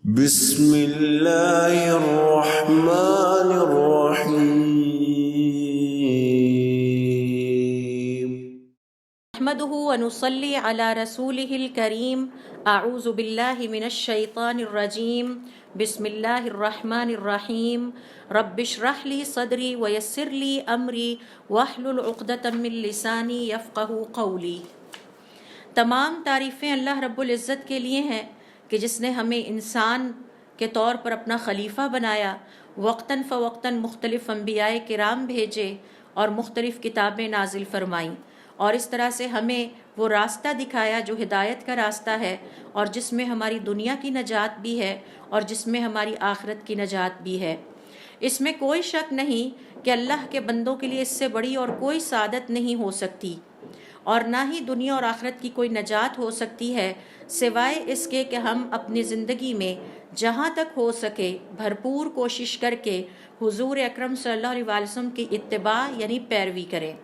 بسم اللہ الرحمن الرحیم نحمده ونصلي على رسوله الكريم اعوذ بالله من الشيطان الرجيم بسم الله الرحمن الرحيم رب اشرح لي صدري ويسر لي امري واحلل عقدة من لساني يفقهوا قولي۔ تمام تعریفیں اللہ رب العزت کے لیے ہیں کہ جس نے ہمیں انسان کے طور پر اپنا خلیفہ بنایا، وقتاً فوقتاً مختلف انبیاء کرام بھیجے اور مختلف کتابیں نازل فرمائیں، اور اس طرح سے ہمیں وہ راستہ دکھایا جو ہدایت کا راستہ ہے، اور جس میں ہماری دنیا کی نجات بھی ہے اور جس میں ہماری آخرت کی نجات بھی ہے۔ اس میں کوئی شک نہیں کہ اللہ کے بندوں کے لیے اس سے بڑی اور کوئی سعادت نہیں ہو سکتی، اور نہ ہی دنیا اور آخرت کی کوئی نجات ہو سکتی ہے سوائے اس کے کہ ہم اپنی زندگی میں جہاں تک ہو سکے بھرپور کوشش کر کے حضور اکرم صلی اللہ علیہ وسلم کی اتباع یعنی پیروی کریں۔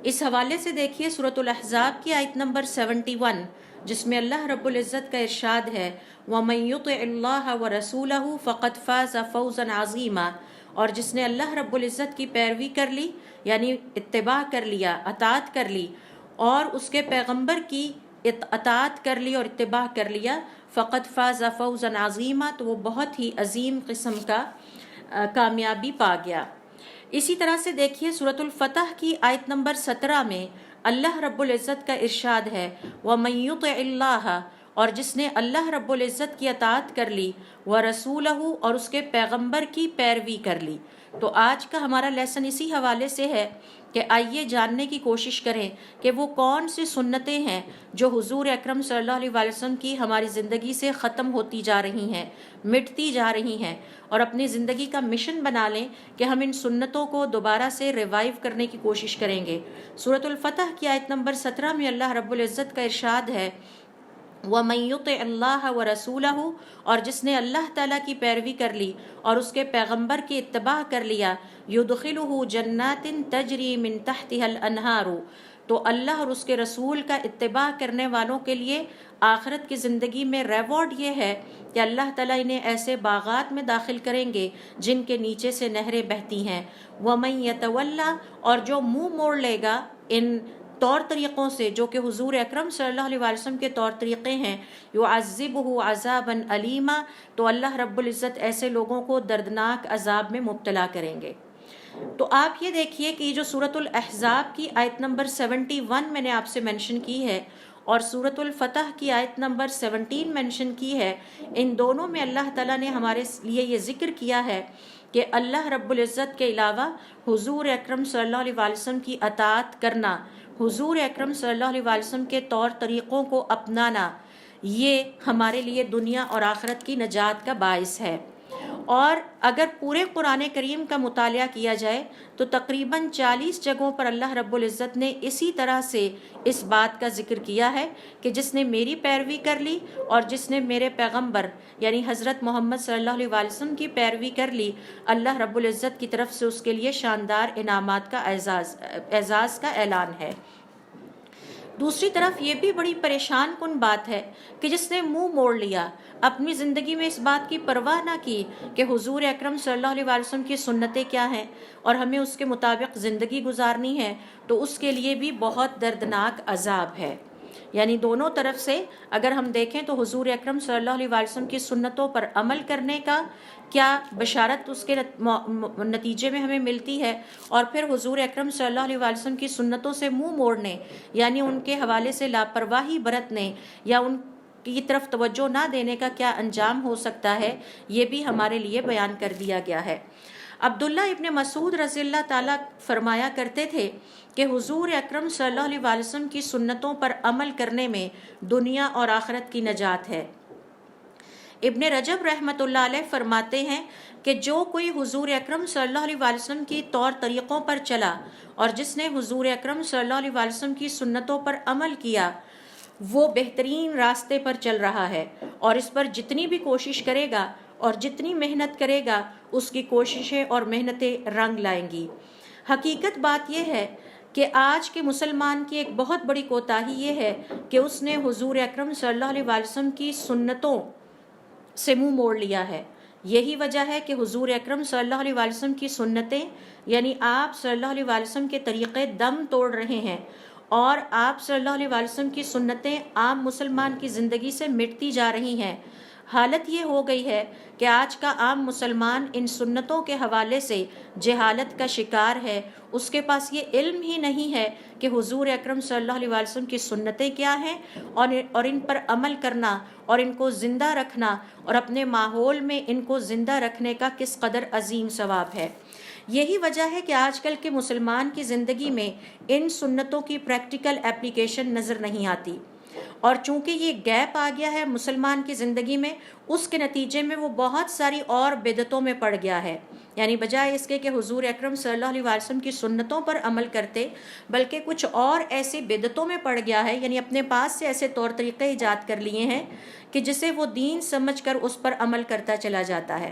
اس حوالے سے دیکھیے سورۃ الاحزاب کی آیت نمبر 71، جس میں اللہ رب العزت کا ارشاد ہے وَمَن يُطِعِ اللَّهَ وَرَسُولَهُ فَقَدْ فَازَ فَوْزًا عَظِيمًا، اور جس نے اللہ رب العزت کی پیروی کر لی یعنی اتباع کر لیا، اطاعت کر لی، اور اس کے پیغمبر کی اطاعت کر لی اور اتباع کر لیا، فقد فاز فوزا عظیما، تو وہ بہت ہی عظیم قسم کا کامیابی پا گیا۔ اسی طرح سے دیکھیے سورۃ الفتح کی آیت نمبر 17 میں اللہ رب العزت کا ارشاد ہے وَمَن يُطِعِ اللَّهَ، اور جس نے اللہ رب العزت کی اطاعت کر لی، وَرَسُولَهُ، اور اس کے پیغمبر کی پیروی کر لی۔ تو آج کا ہمارا لیسن اسی حوالے سے ہے کہ آئیے جاننے کی کوشش کریں کہ وہ کون سی سنتیں ہیں جو حضور اکرم صلی اللہ علیہ وسلم کی ہماری زندگی سے ختم ہوتی جا رہی ہیں، مٹتی جا رہی ہیں، اور اپنی زندگی کا مشن بنا لیں کہ ہم ان سنتوں کو دوبارہ سے ریوائیو کرنے کی کوشش کریں گے۔ سورۃ الفتح کی آیت نمبر 17 میں اللہ رب العزت کا ارشاد ہے وَمَن يُطِعِ اللَّهَ وَرَسُولَهُ، اور جس نے اللہ تعالیٰ کی پیروی کر لی اور اس کے پیغمبر کی اتباع کر لیا، يُدْخِلُهُ جَنَّاتٍ تَجْرِي مِن تَحْتِهَا الْأَنْهَارُ، تو اللہ اور اس کے رسول کا اتباع کرنے والوں کے لیے آخرت کی زندگی میں ریوارڈ یہ ہے کہ اللہ تعالیٰ انہیں ایسے باغات میں داخل کریں گے جن کے نیچے سے نہریں بہتی ہیں۔ وَمَن يَتَوَلَّ، اور جو منہ موڑ لے گا ان طور طریقوں سے جو کہ حضور اکرم صلی اللہ علیہ وسلم کے طور طریقے ہیں، يُعَذِّبُهُ عَذَابًا أَلِيمًا، تو اللہ رب العزت ایسے لوگوں کو دردناک عذاب میں مبتلا کریں گے۔ تو آپ یہ دیکھیے کہ یہ جو سورۃ الاحزاب کی آیت نمبر 71 میں نے آپ سے منشن کی ہے اور سورۃ الفتح کی آیت نمبر 17 منشن کی ہے، ان دونوں میں اللہ تعالیٰ نے ہمارے لیے یہ ذکر کیا ہے کہ اللہ رب العزت کے علاوہ حضور اکرم صلی اللہ علیہ وسلم کی اطاعت کرنا، حضور اکرم صلی اللہ علیہ وسلم کے طور طریقوں کو اپنانا، یہ ہمارے لیے دنیا اور آخرت کی نجات کا باعث ہے۔ اور اگر پورے قرآن کریم کا مطالعہ کیا جائے تو تقریباً 40 جگہوں پر اللہ رب العزت نے اسی طرح سے اس بات کا ذکر کیا ہے کہ جس نے میری پیروی کر لی اور جس نے میرے پیغمبر یعنی حضرت محمد صلی اللہ علیہ وسلم کی پیروی کر لی، اللہ رب العزت کی طرف سے اس کے لیے شاندار انعامات کا اعزاز کا اعلان ہے۔ دوسری طرف یہ بھی بڑی پریشان کن بات ہے کہ جس نے منہ موڑ لیا، اپنی زندگی میں اس بات کی پرواہ نہ کی کہ حضور اکرم صلی اللہ علیہ وسلم کی سنتیں کیا ہیں اور ہمیں اس کے مطابق زندگی گزارنی ہے، تو اس کے لیے بھی بہت دردناک عذاب ہے۔ یعنی دونوں طرف سے اگر ہم دیکھیں تو حضور اکرم صلی اللہ علیہ وسلم کی سنتوں پر عمل کرنے کا کیا بشارت اس کے نتیجے میں ہمیں ملتی ہے، اور پھر حضور اکرم صلی اللہ علیہ وسلم کی سنتوں سے منہ موڑنے یعنی ان کے حوالے سے لاپرواہی برتنے یا ان کی طرف توجہ نہ دینے کا کیا انجام ہو سکتا ہے، یہ بھی ہمارے لیے بیان کر دیا گیا ہے۔ عبداللہ ابن مسعود رضی اللہ تعالیٰ فرمایا کرتے تھے کہ حضور اکرم صلی اللہ علیہ وسلم کی سنتوں پر عمل کرنے میں دنیا اور آخرت کی نجات ہے۔ ابن رجب رحمۃ اللہ علیہ فرماتے ہیں کہ جو کوئی حضور اکرم صلی اللہ علیہ وسلم کی طور طریقوں پر چلا اور جس نے حضور اکرم صلی اللہ علیہ وسلم کی سنتوں پر عمل کیا، وہ بہترین راستے پر چل رہا ہے، اور اس پر جتنی بھی کوشش کرے گا اور جتنی محنت کرے گا اس کی کوششیں اور محنتیں رنگ لائیں گی۔ حقیقت بات یہ ہے کہ آج کے مسلمان کی ایک بہت بڑی کوتاہی یہ ہے کہ اس نے حضور اکرم صلی اللہ علیہ وسلم کی سنتوں سے منہ موڑ لیا ہے۔ یہی وجہ ہے کہ حضور اکرم صلی اللہ علیہ وسلم کی سنتیں، یعنی آپ صلی اللہ علیہ وسلم کے طریقے دم توڑ رہے ہیں، اور آپ صلی اللہ علیہ وسلم کی سنتیں عام مسلمان کی زندگی سے مٹتی جا رہی ہیں۔ حالت یہ ہو گئی ہے کہ آج کا عام مسلمان ان سنتوں کے حوالے سے جہالت کا شکار ہے۔ اس کے پاس یہ علم ہی نہیں ہے کہ حضور اکرم صلی اللہ علیہ وسلم کی سنتیں کیا ہیں، اور ان پر عمل کرنا اور ان کو زندہ رکھنا اور اپنے ماحول میں ان کو زندہ رکھنے کا کس قدر عظیم ثواب ہے۔ یہی وجہ ہے کہ آج کل کے مسلمان کی زندگی میں ان سنتوں کی پریکٹیکل اپلیکیشن نظر نہیں آتی، اور چونکہ یہ گیپ آ گیا ہے مسلمان کی زندگی میں، اس کے نتیجے میں وہ بہت ساری اور بدعتوں میں پڑ گیا ہے۔ یعنی بجائے اس کے کہ حضور اکرم صلی اللہ علیہ وسلم کی سنتوں پر عمل کرتے، بلکہ کچھ اور ایسی بدعتوں میں پڑ گیا ہے، یعنی اپنے پاس سے ایسے طور طریقے ایجاد کر لیے ہیں کہ جسے وہ دین سمجھ کر اس پر عمل کرتا چلا جاتا ہے۔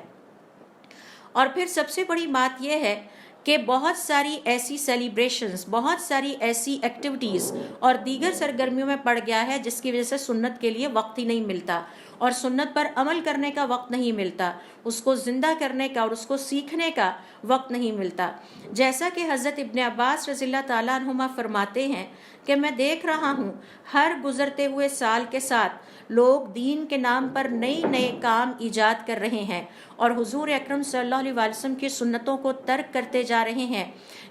اور پھر سب سے بڑی بات یہ ہے کہ بہت ساری ایسی سیلیبریشنز، بہت ساری ایسی ایکٹیویٹیز اور دیگر سرگرمیوں میں پڑ گیا ہے جس کی وجہ سے سنت کے لیے وقت ہی نہیں ملتا، اور سنت پر عمل کرنے کا وقت نہیں ملتا، اس کو زندہ کرنے کا اور اس کو سیکھنے کا وقت نہیں ملتا۔ جیسا کہ حضرت ابن عباس رضی اللہ تعالیٰ عنہما فرماتے ہیں کہ میں دیکھ رہا ہوں ہر گزرتے ہوئے سال کے ساتھ لوگ دین کے نام پر نئے نئے کام ایجاد کر رہے ہیں اور حضور اکرم صلی اللہ علیہ وسلم کی سنتوں کو ترک کرتے جا رہے ہیں،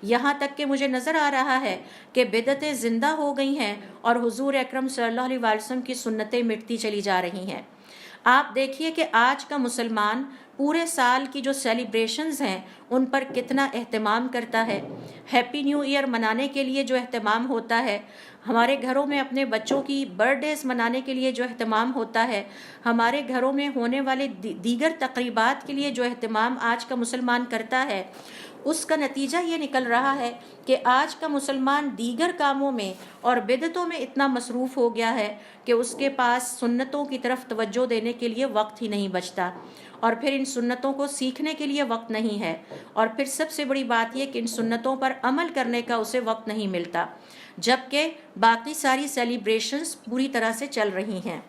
یہاں تک کہ مجھے نظر آ رہا ہے کہ بدعتیں زندہ ہو گئی ہیں اور حضور اکرم صلی اللہ علیہ وسلم کی سنتیں مٹتی چلی جا رہی ہیں۔ آپ دیکھیے کہ آج کا مسلمان پورے سال کی جو سیلیبریشنز ہیں ان پر کتنا اہتمام کرتا ہے۔ ہیپی نیو ایئر منانے کے لیے جو اہتمام ہوتا ہے، ہمارے گھروں میں اپنے بچوں کی برتھ ڈیز منانے کے لیے جو اہتمام ہوتا ہے، ہمارے گھروں میں ہونے والے دیگر تقریبات کے لیے جو اہتمام آج کا مسلمان کرتا ہے، اس کا نتیجہ یہ نکل رہا ہے کہ آج کا مسلمان دیگر کاموں میں اور بدعتوں میں اتنا مصروف ہو گیا ہے کہ اس کے پاس سنتوں کی طرف توجہ دینے کے لیے وقت ہی نہیں بچتا، اور پھر ان سنتوں کو سیکھنے کے لیے وقت نہیں ہے، اور پھر سب سے بڑی بات یہ کہ ان سنتوں پر عمل کرنے کا اسے وقت نہیں ملتا، جبکہ باقی ساری سیلیبریشنز پوری طرح سے چل رہی ہیں۔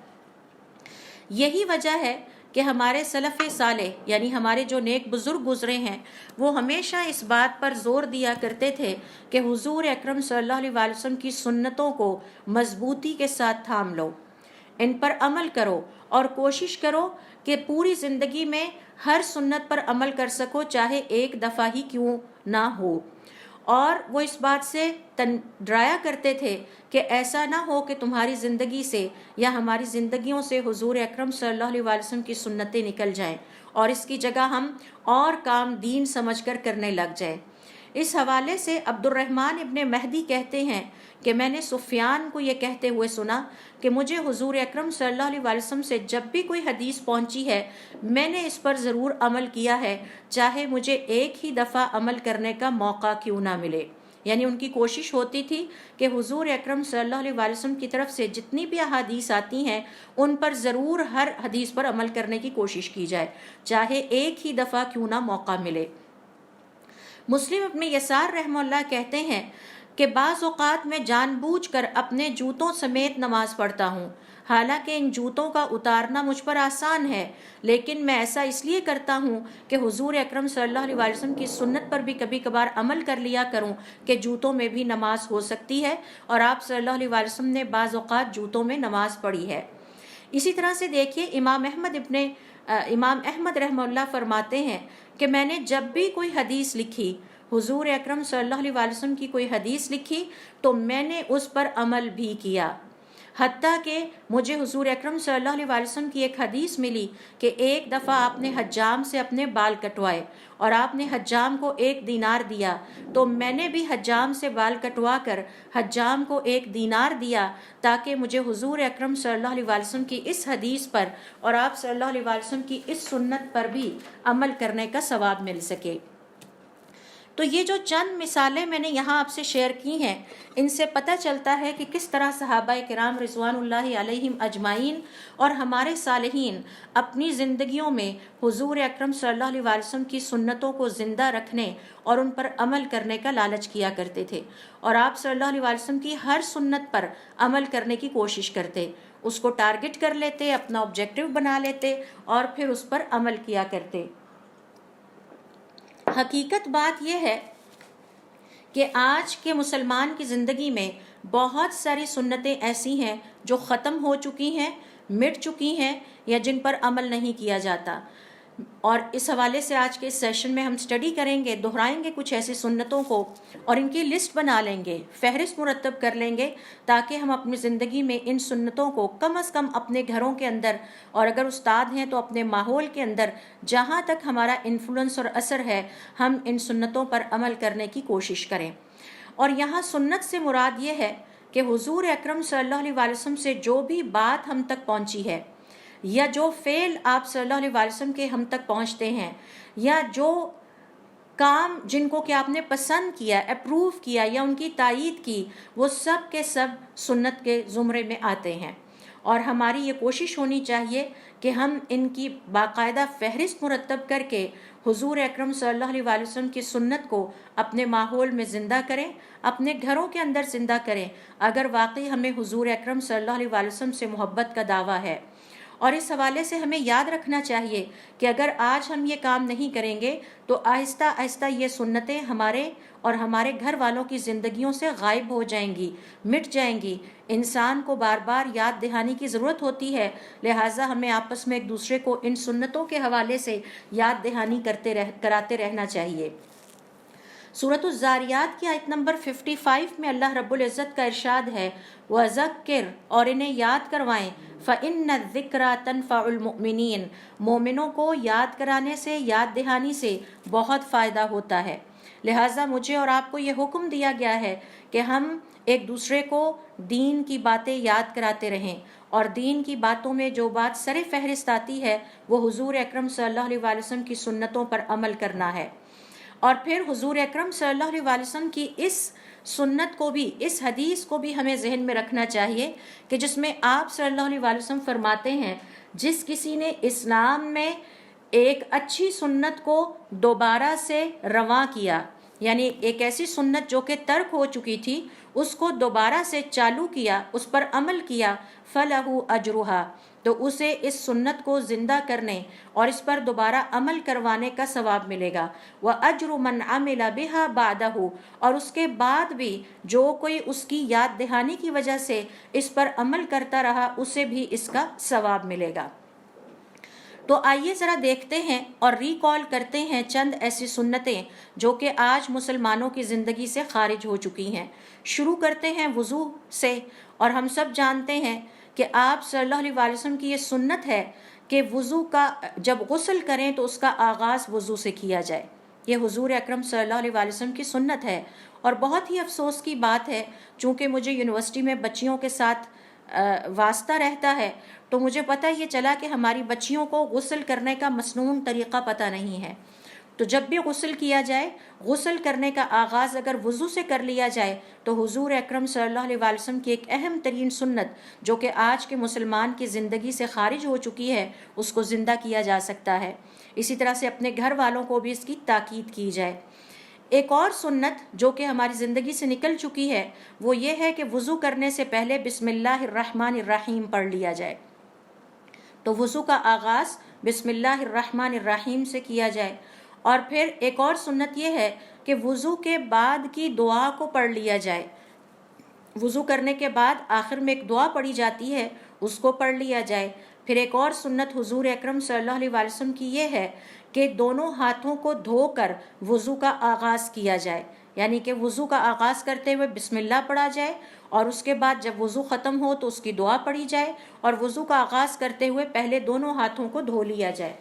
یہی وجہ ہے کہ ہمارے سلف صالح، یعنی ہمارے جو نیک بزرگ گزرے ہیں، وہ ہمیشہ اس بات پر زور دیا کرتے تھے کہ حضور اکرم صلی اللہ علیہ وسلم کی سنتوں کو مضبوطی کے ساتھ تھام لو، ان پر عمل کرو، اور کوشش کرو کہ پوری زندگی میں ہر سنت پر عمل کر سکو، چاہے ایک دفعہ ہی کیوں نہ ہو۔ اور وہ اس بات سے ڈرایا کرتے تھے کہ ایسا نہ ہو کہ تمہاری زندگی سے یا ہماری زندگیوں سے حضور اکرم صلی اللہ علیہ وسلم کی سنتیں نکل جائیں اور اس کی جگہ ہم اور کام دین سمجھ کر کرنے لگ جائیں۔ اس حوالے سے عبد الرحمن ابن مہدی کہتے ہیں کہ میں نے سفیان کو یہ کہتے ہوئے سنا کہ مجھے حضور اکرم صلی اللہ علیہ وسلم سے جب بھی کوئی حدیث پہنچی ہے میں نے اس پر ضرور عمل کیا ہے، چاہے مجھے ایک ہی دفعہ عمل کرنے کا موقع کیوں نہ ملے۔ یعنی ان کی کوشش ہوتی تھی کہ حضور اکرم صلی اللہ علیہ وسلم کی طرف سے جتنی بھی احادیث آتی ہیں ان پر ضرور ہر حدیث پر عمل کرنے کی کوشش کی جائے، چاہے ایک ہی دفعہ کیوں نہ موقع ملے۔ مسلم ابن یسار رحمہ اللہ کہتے ہیں کہ بعض اوقات میں جان بوجھ کر اپنے جوتوں سمیت نماز پڑھتا ہوں، حالانکہ ان جوتوں کا اتارنا مجھ پر آسان ہے، لیکن میں ایسا اس لیے کرتا ہوں کہ حضور اکرم صلی اللہ علیہ وسلم کی سنت پر بھی کبھی کبھار عمل کر لیا کروں کہ جوتوں میں بھی نماز ہو سکتی ہے، اور آپ صلی اللہ علیہ وسلم نے بعض اوقات جوتوں میں نماز پڑھی ہے۔ اسی طرح سے دیکھیے امام احمد رحمہ اللہ فرماتے ہیں کہ میں نے جب بھی کوئی حدیث لکھی، حضور اکرم صلی اللہ علیہ وسلم کی کوئی حدیث لکھی تو میں نے اس پر عمل بھی کیا، حتیٰ کہ مجھے حضور اکرم صلی اللہ علیہ وسلم کی ایک حدیث ملی کہ ایک دفعہ آپ نے حجام سے اپنے بال کٹوائے اور آپ نے حجام کو 1 دینار دیا، تو میں نے بھی حجام سے بال کٹوا کر حجام کو 1 دینار دیا تاکہ مجھے حضور اکرم صلی اللہ علیہ وسلم کی اس حدیث پر اور آپ صلی اللہ علیہ وسلم کی اس سنت پر بھی عمل کرنے کا ثواب مل سکے۔ تو یہ جو چند مثالیں میں نے یہاں آپ سے شیئر کی ہیں، ان سے پتہ چلتا ہے کہ کس طرح صحابہ کرام رضوان اللہ علیہم اجمعین اور ہمارے صالحین اپنی زندگیوں میں حضور اکرم صلی اللہ علیہ وسلم کی سنتوں کو زندہ رکھنے اور ان پر عمل کرنے کا لالچ کیا کرتے تھے، اور آپ صلی اللہ علیہ وسلم کی ہر سنت پر عمل کرنے کی کوشش کرتے۔ اس کو ٹارگٹ کر لیتے، اپنا آبجیکٹو بنا لیتے اور پھر اس پر عمل کیا کرتے۔ حقیقت بات یہ ہے کہ آج کے مسلمان کی زندگی میں بہت ساری سنتیں ایسی ہیں جو ختم ہو چکی ہیں، مٹ چکی ہیں، یا جن پر عمل نہیں کیا جاتا۔ اور اس حوالے سے آج کے اس سیشن میں ہم سٹڈی کریں گے، دہرائیں گے کچھ ایسی سنتوں کو اور ان کی لسٹ بنا لیں گے، فہرست مرتب کر لیں گے، تاکہ ہم اپنی زندگی میں ان سنتوں کو کم از کم اپنے گھروں کے اندر، اور اگر استاد ہیں تو اپنے ماحول کے اندر، جہاں تک ہمارا انفلوئنس اور اثر ہے، ہم ان سنتوں پر عمل کرنے کی کوشش کریں۔ اور یہاں سنت سے مراد یہ ہے کہ حضور اکرم صلی اللہ علیہ وسلم سے جو بھی بات ہم تک پہنچی ہے، یا جو فعل آپ صلی اللہ علیہ وسلم کے ہم تک پہنچتے ہیں، یا جو کام جن کو کہ آپ نے پسند کیا، اپروو کیا یا ان کی تائید کی، وہ سب کے سب سنت کے زمرے میں آتے ہیں۔ اور ہماری یہ کوشش ہونی چاہیے کہ ہم ان کی باقاعدہ فہرست مرتب کر کے حضور اکرم صلی اللہ علیہ وسلم کی سنت کو اپنے ماحول میں زندہ کریں، اپنے گھروں کے اندر زندہ کریں، اگر واقعی ہمیں حضور اکرم صلی اللہ علیہ وسلم سے محبت کا دعویٰ ہے۔ اور اس حوالے سے ہمیں یاد رکھنا چاہیے کہ اگر آج ہم یہ کام نہیں کریں گے تو آہستہ آہستہ یہ سنتیں ہمارے اور ہمارے گھر والوں کی زندگیوں سے غائب ہو جائیں گی، مٹ جائیں گی۔ انسان کو بار بار یاد دہانی کی ضرورت ہوتی ہے، لہٰذا ہمیں آپس میں ایک دوسرے کو ان سنتوں کے حوالے سے یاد دہانی کراتے رہنا چاہیے۔ سورۃ الذاریات کی آیت نمبر 55 میں اللہ رب العزت کا ارشاد ہے، وَذَكِّرْ، اور انہیں یاد کروائیں، فَإِنَّ الذِّكْرَىٰ تَنفَعُ الْمُؤْمِنِينَ، مومنوں کو یاد کرانے سے، یاد دہانی سے بہت فائدہ ہوتا ہے۔ لہٰذا مجھے اور آپ کو یہ حکم دیا گیا ہے کہ ہم ایک دوسرے کو دین کی باتیں یاد کراتے رہیں، اور دین کی باتوں میں جو بات سر فہرست آتی ہے وہ حضور اکرم صلی اللہ علیہ وسلم کی سنتوں پر عمل کرنا ہے۔ اور پھر حضور اکرم صلی اللہ علیہ وسلم کی اس سنت کو بھی، اس حدیث کو بھی ہمیں ذہن میں رکھنا چاہیے کہ جس میں آپ صلی اللہ علیہ وسلم فرماتے ہیں، جس کسی نے اسلام میں ایک اچھی سنت کو دوبارہ سے رواں کیا، یعنی ایک ایسی سنت جو کہ ترک ہو چکی تھی، اس کو دوبارہ سے چالو کیا، اس پر عمل کیا، فَلَهُ أَجْرُهَا، تو اسے اس سنت کو زندہ کرنے اور اس پر دوبارہ عمل کروانے کا ثواب ملے گا۔ وَأَجْرُ مَنْ عَمِلَ بِهَا بَعْدَهُ، اور اس کے بعد بھی جو کوئی اس کی یاد دہانی کی وجہ سے اس پر عمل کرتا رہا، اسے بھی اس کا ثواب ملے گا۔ تو آئیے ذرا دیکھتے ہیں اور ریکال کرتے ہیں چند ایسی سنتیں جو کہ آج مسلمانوں کی زندگی سے خارج ہو چکی ہیں۔ شروع کرتے ہیں وضو سے، اور ہم سب جانتے ہیں کہ آپ صلی اللہ علیہ وسلم کی یہ سنت ہے کہ وضو کا جب غسل کریں تو اس کا آغاز وضو سے کیا جائے۔ یہ حضور اکرم صلی اللہ علیہ وسلم کی سنت ہے، اور بہت ہی افسوس کی بات ہے، چونکہ مجھے یونیورسٹی میں بچیوں کے ساتھ واسطہ رہتا ہے، تو مجھے پتہ یہ چلا کہ ہماری بچیوں کو غسل کرنے کا مسنون طریقہ پتہ نہیں ہے۔ تو جب بھی غسل کیا جائے، غسل کرنے کا آغاز اگر وضو سے کر لیا جائے تو حضور اکرم صلی اللہ علیہ وسلم کی ایک اہم ترین سنت جو کہ آج کے مسلمان کی زندگی سے خارج ہو چکی ہے، اس کو زندہ کیا جا سکتا ہے۔ اسی طرح سے اپنے گھر والوں کو بھی اس کی تاکید کی جائے۔ ایک اور سنت جو کہ ہماری زندگی سے نکل چکی ہے وہ یہ ہے کہ وضو کرنے سے پہلے بسم اللہ الرحمن الرحیم پڑھ لیا جائے۔ تو وضو کا آغاز بسم اللہ الرحمن الرحیم سے کیا جائے۔ اور پھر ایک اور سنت یہ ہے کہ وضو کے بعد کی دعا کو پڑھ لیا جائے۔ وضو کرنے کے بعد آخر میں ایک دعا پڑھی جاتی ہے، اس کو پڑھ لیا جائے۔ پھر ایک اور سنت حضور اکرم صلی اللہ علیہ وسلم کی یہ ہے کہ دونوں ہاتھوں کو دھو کر وضو کا آغاز کیا جائے، یعنی کہ وضو کا آغاز کرتے ہوئے بسم اللہ پڑھا جائے، اور اس کے بعد جب وضو ختم ہو تو اس کی دعا پڑھی جائے، اور وضو کا آغاز کرتے ہوئے پہلے دونوں ہاتھوں کو دھو لیا جائے۔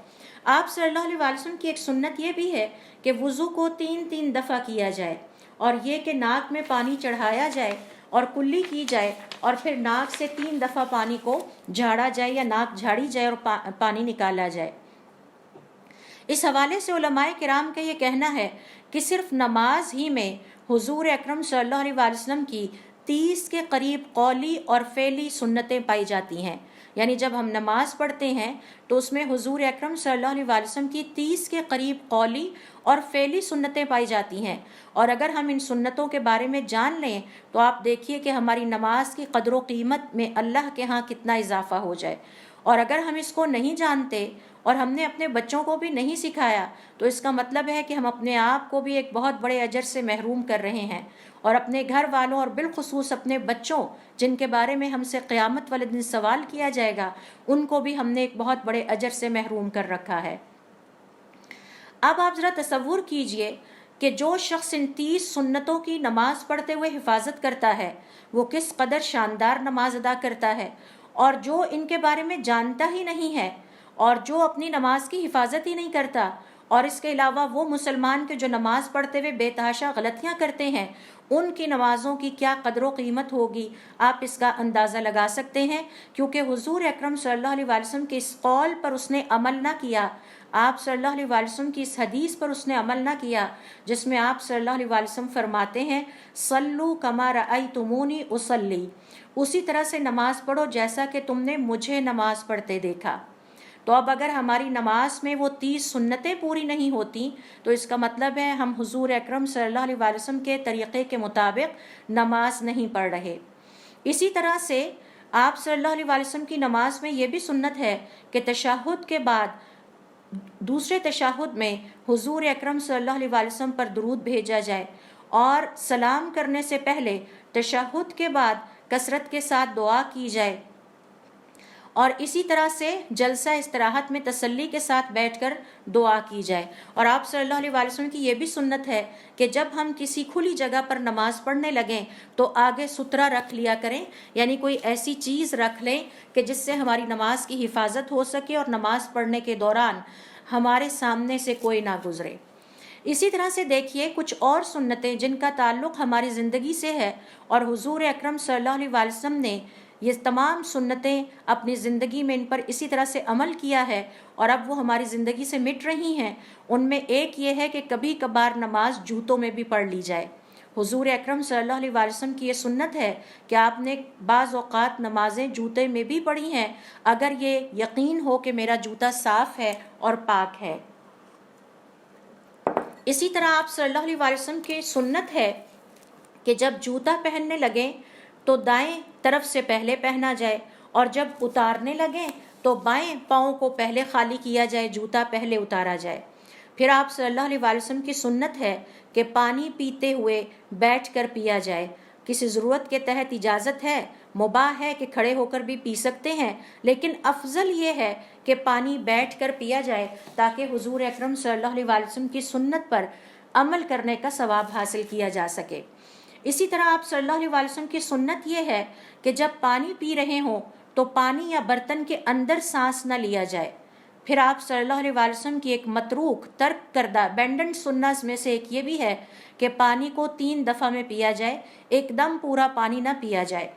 آپ صلی اللہ علیہ وسلم کی ایک سنت یہ بھی ہے کہ وضو کو 3 دفعہ کیا جائے، اور یہ کہ ناک میں پانی چڑھایا جائے اور کلی کی جائے، اور پھر ناک سے 3 دفعہ پانی کو جھاڑا جائے یا ناک جھاڑی جائے اور پانی نکالا جائے۔ اس حوالے سے علماء کرام کا یہ کہنا ہے کہ صرف نماز ہی میں حضور اکرم صلی اللہ علیہ وسلم کی 30 کے قریب قولی اور فعلی سنتیں پائی جاتی ہیں، یعنی جب ہم نماز پڑھتے ہیں تو اس میں حضور اکرم صلی اللہ علیہ وسلم کی 30 کے قریب قولی اور فعلی سنتیں پائی جاتی ہیں، اور اگر ہم ان سنتوں کے بارے میں جان لیں تو آپ دیکھیے کہ ہماری نماز کی قدر و قیمت میں اللہ کے ہاں کتنا اضافہ ہو جائے۔ اور اگر ہم اس کو نہیں جانتے اور ہم نے اپنے بچوں کو بھی نہیں سکھایا تو اس کا مطلب ہے کہ ہم اپنے آپ کو بھی ایک بہت بڑے اجر سے محروم کر رہے ہیں، اور اپنے گھر والوں اور بالخصوص اپنے بچوں جن کے بارے میں ہم سے قیامت والے دن سوال کیا جائے گا، ان کو بھی ہم نے ایک بہت بڑے اجر سے محروم کر رکھا ہے۔ اب آپ ذرا تصور کیجئے کہ جو شخص ان 30 سنتوں کی نماز پڑھتے ہوئے حفاظت کرتا ہے وہ کس قدر شاندار نماز ادا کرتا ہے، اور جو ان کے بارے میں جانتا ہی نہیں ہے اور جو اپنی نماز کی حفاظت ہی نہیں کرتا، اور اس کے علاوہ وہ مسلمان کے جو نماز پڑھتے ہوئے بے تحاشا غلطیاں کرتے ہیں، ان کی نمازوں کی کیا قدر و قیمت ہوگی، آپ اس کا اندازہ لگا سکتے ہیں۔ کیونکہ حضور اکرم صلی اللہ علیہ وسلم کے اس قول پر اس نے عمل نہ کیا، آپ صلی اللہ علیہ وسلم کی اس حدیث پر اس نے عمل نہ کیا جس میں آپ صلی اللہ علیہ وسلم فرماتے ہیں صلو کما رأیتمونی اصلی، اسی طرح سے نماز پڑھو جیسا کہ تم نے مجھے نماز پڑھتے دیکھا۔ تو اب اگر ہماری نماز میں وہ 30 سنتیں پوری نہیں ہوتی تو اس کا مطلب ہے ہم حضور اکرم صلی اللہ علیہ وسلم کے طریقے کے مطابق نماز نہیں پڑھ رہے۔ اسی طرح سے آپ صلی اللہ علیہ وسلم کی نماز میں یہ بھی سنت ہے کہ تشہد کے بعد دوسرے تشہد میں حضور اکرم صلی اللہ علیہ وسلم پر درود بھیجا جائے، اور سلام کرنے سے پہلے تشہد کے بعد کثرت کے ساتھ دعا کی جائے، اور اسی طرح سے جلسہ استراحت میں تسلی کے ساتھ بیٹھ کر دعا کی جائے۔ اور آپ صلی اللہ علیہ وسلم کی یہ بھی سنت ہے کہ جب ہم کسی کھلی جگہ پر نماز پڑھنے لگیں تو آگے سترہ رکھ لیا کریں، یعنی کوئی ایسی چیز رکھ لیں کہ جس سے ہماری نماز کی حفاظت ہو سکے اور نماز پڑھنے کے دوران ہمارے سامنے سے کوئی نہ گزرے۔ اسی طرح سے دیکھیے کچھ اور سنتیں جن کا تعلق ہماری زندگی سے ہے، اور حضور اکرم صلی اللہ علیہ وسلم نے یہ تمام سنتیں اپنی زندگی میں ان پر اسی طرح سے عمل کیا ہے، اور اب وہ ہماری زندگی سے مٹ رہی ہیں۔ ان میں ایک یہ ہے کہ کبھی کبھار نماز جوتوں میں بھی پڑھ لی جائے۔ حضور اکرم صلی اللہ علیہ وسلم کی یہ سنت ہے کہ آپ نے بعض اوقات نمازیں جوتے میں بھی پڑھی ہیں اگر یہ یقین ہو کہ میرا جوتا صاف ہے اور پاک ہے۔ اسی طرح آپ صلی اللہ علیہ وسلم کی سنت ہے کہ جب جوتا پہننے لگیں تو دائیں طرف سے پہلے پہنا جائے، اور جب اتارنے لگیں تو بائیں پاؤں کو پہلے خالی کیا جائے، جوتا پہلے اتارا جائے۔ پھر آپ صلی اللہ علیہ وسلم کی سنت ہے کہ پانی پیتے ہوئے بیٹھ کر پیا جائے، کسی ضرورت کے تحت اجازت ہے، مباح ہے کہ کھڑے ہو کر بھی پی سکتے ہیں، لیکن افضل یہ ہے کہ پانی بیٹھ کر پیا جائے تاکہ حضور اکرم صلی اللہ علیہ وسلم کی سنت پر عمل کرنے کا ثواب حاصل کیا جا سکے۔ اسی طرح آپ صلی اللہ علیہ وسلم کی سنت یہ ہے کہ جب پانی پی رہے ہوں تو پانی یا برتن کے اندر سانس نہ لیا جائے۔ پھر آپ صلی اللہ علیہ وسلم کی ایک متروک ترک کردہ بینڈنٹ سنت میں سے ایک یہ بھی ہے کہ پانی کو 3 دفعہ میں پیا جائے، ایک دم پورا پانی نہ پیا جائے۔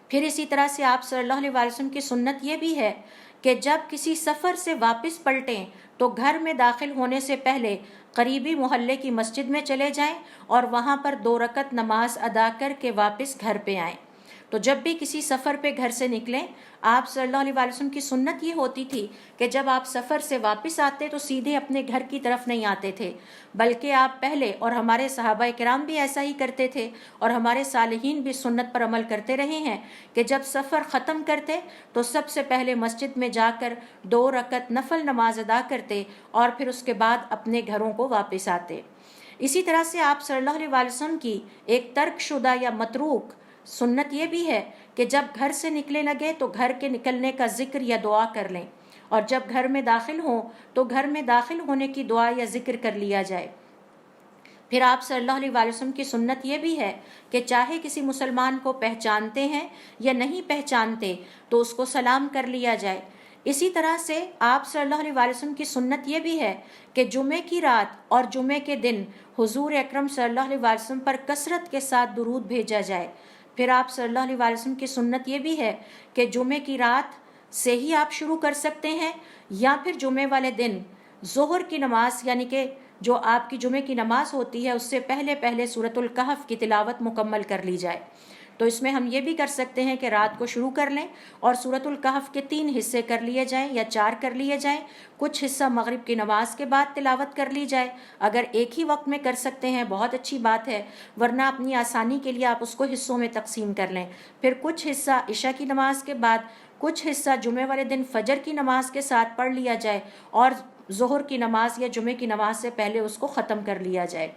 پھر اسی طرح سے آپ صلی اللہ علیہ وسلم کی سنت یہ بھی ہے کہ جب کسی سفر سے واپس پلٹیں تو گھر میں داخل ہونے سے پہلے قریبی محلے کی مسجد میں چلے جائیں اور وہاں پر 2 رکعت نماز ادا کر کے واپس گھر پہ آئیں۔ تو جب بھی کسی سفر پہ گھر سے نکلیں، آپ صلی اللہ علیہ وسلم کی سنت یہ ہوتی تھی کہ جب آپ سفر سے واپس آتے تو سیدھے اپنے گھر کی طرف نہیں آتے تھے، بلکہ آپ پہلے، اور ہمارے صحابہ کرام بھی ایسا ہی کرتے تھے اور ہمارے صالحین بھی سنت پر عمل کرتے رہے ہیں کہ جب سفر ختم کرتے تو سب سے پہلے مسجد میں جا کر 2 رکعت نفل نماز ادا کرتے اور پھر اس کے بعد اپنے گھروں کو واپس آتے۔ اسی طرح سے آپ صلی اللہ علیہ وسلم کی ایک ترک شدہ یا متروک سنت یہ بھی ہے کہ جب گھر سے نکلنے لگے تو گھر کے نکلنے کا ذکر یا دعا کر لیں، اور جب گھر میں داخل ہوں تو گھر میں داخل ہونے کی دعا یا ذکر کر لیا جائے۔ پھر آپ صلی اللہ علیہ وسلم کی سنت یہ بھی ہے کہ چاہے کسی مسلمان کو پہچانتے ہیں یا نہیں پہچانتے تو اس کو سلام کر لیا جائے۔ اسی طرح سے آپ صلی اللہ علیہ وسلم کی سنت یہ بھی ہے کہ جمعے کی رات اور جمعے کے دن حضور اکرم صلی اللہ علیہ وسلم پر کثرت کے ساتھ درود بھیجا جائے۔ پھر آپ صلی اللہ علیہ وسلم کی سنت یہ بھی ہے کہ جمعے کی رات سے ہی آپ شروع کر سکتے ہیں، یا پھر جمعے والے دن ظہر کی نماز، یعنی کہ جو آپ کی جمعے کی نماز ہوتی ہے اس سے پہلے پہلے سورۃ الکہف کی تلاوت مکمل کر لی جائے۔ تو اس میں ہم یہ بھی کر سکتے ہیں کہ رات کو شروع کر لیں اور سورۃ الکہف کے 3 حصے کر لیے جائیں یا 4 کر لیے جائیں، کچھ حصہ مغرب کی نماز کے بعد تلاوت کر لی جائے۔ اگر ایک ہی وقت میں کر سکتے ہیں بہت اچھی بات ہے، ورنہ اپنی آسانی کے لیے آپ اس کو حصوں میں تقسیم کر لیں۔ پھر کچھ حصہ عشاء کی نماز کے بعد، کچھ حصہ جمعے والے دن فجر کی نماز کے ساتھ پڑھ لیا جائے اور ظہر کی نماز یا جمعے کی نماز سے پہلے اس کو ختم کر لیا جائے۔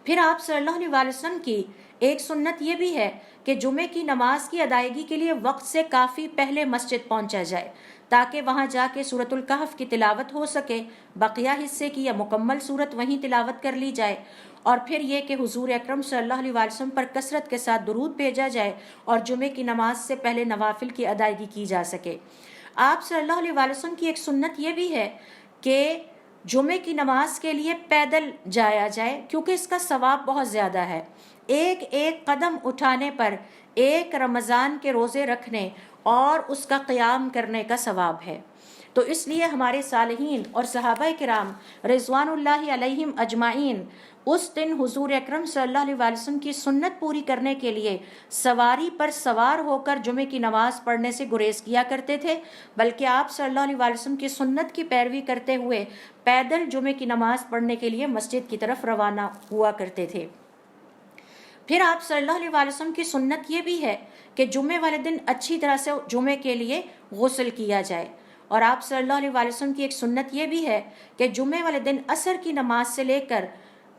پھر آپ صلی اللہ علیہ وسلم کی ایک سنت یہ بھی ہے کہ جمعے کی نماز کی ادائیگی کے لیے وقت سے کافی پہلے مسجد پہنچا جائے تاکہ وہاں جا کے سورۃ الکہف کی تلاوت ہو سکے، بقیہ حصے کی یا مکمل سورت وہیں تلاوت کر لی جائے، اور پھر یہ کہ حضور اکرم صلی اللہ علیہ وسلم پر کثرت کے ساتھ درود بھیجا جائے اور جمعے کی نماز سے پہلے نوافل کی ادائیگی کی جا سکے۔ آپ صلی اللہ علیہ وسلم کی ایک سنت یہ بھی ہے کہ جمعے کی نماز کے لیے پیدل جایا جائے، کیونکہ اس کا ثواب بہت زیادہ ہے۔ ایک ایک قدم اٹھانے پر ایک رمضان کے روزے رکھنے اور اس کا قیام کرنے کا ثواب ہے۔ تو اس لیے ہمارے صالحین اور صحابہ کرام رضوان اللہ علیہم اجمعین اس دن حضور اکرم صلی اللہ علیہ وسلم کی سنت پوری کرنے کے لیے سواری پر سوار ہو کر جمعے کی نماز پڑھنے سے گریز کیا کرتے تھے، بلکہ آپ صلی اللہ علیہ وسلم کی سنت کی پیروی کرتے ہوئے پیدل جمعے کی نماز پڑھنے کے لیے مسجد کی طرف روانہ ہوا کرتے تھے۔ پھر آپ صلی اللہ علیہ وسلم کی سنت یہ بھی ہے کہ جمعے والے دن اچھی طرح سے جمعے کے لیے غسل کیا جائے، اور آپ صلی اللہ علیہ وسلم کی ایک سنت یہ بھی ہے کہ جمعے والے دن عصر کی نماز سے لے کر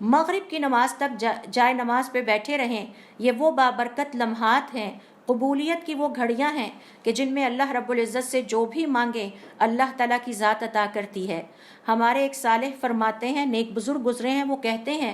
مغرب کی نماز تک جائے نماز پہ بیٹھے رہیں۔ یہ وہ بابرکت لمحات ہیں، قبولیت کی وہ گھڑیاں ہیں کہ جن میں اللہ رب العزت سے جو بھی مانگیں اللہ تعالیٰ کی ذات عطا کرتی ہے۔ ہمارے ایک صالح فرماتے ہیں، نیک بزرگ گزرے ہیں، وہ کہتے ہیں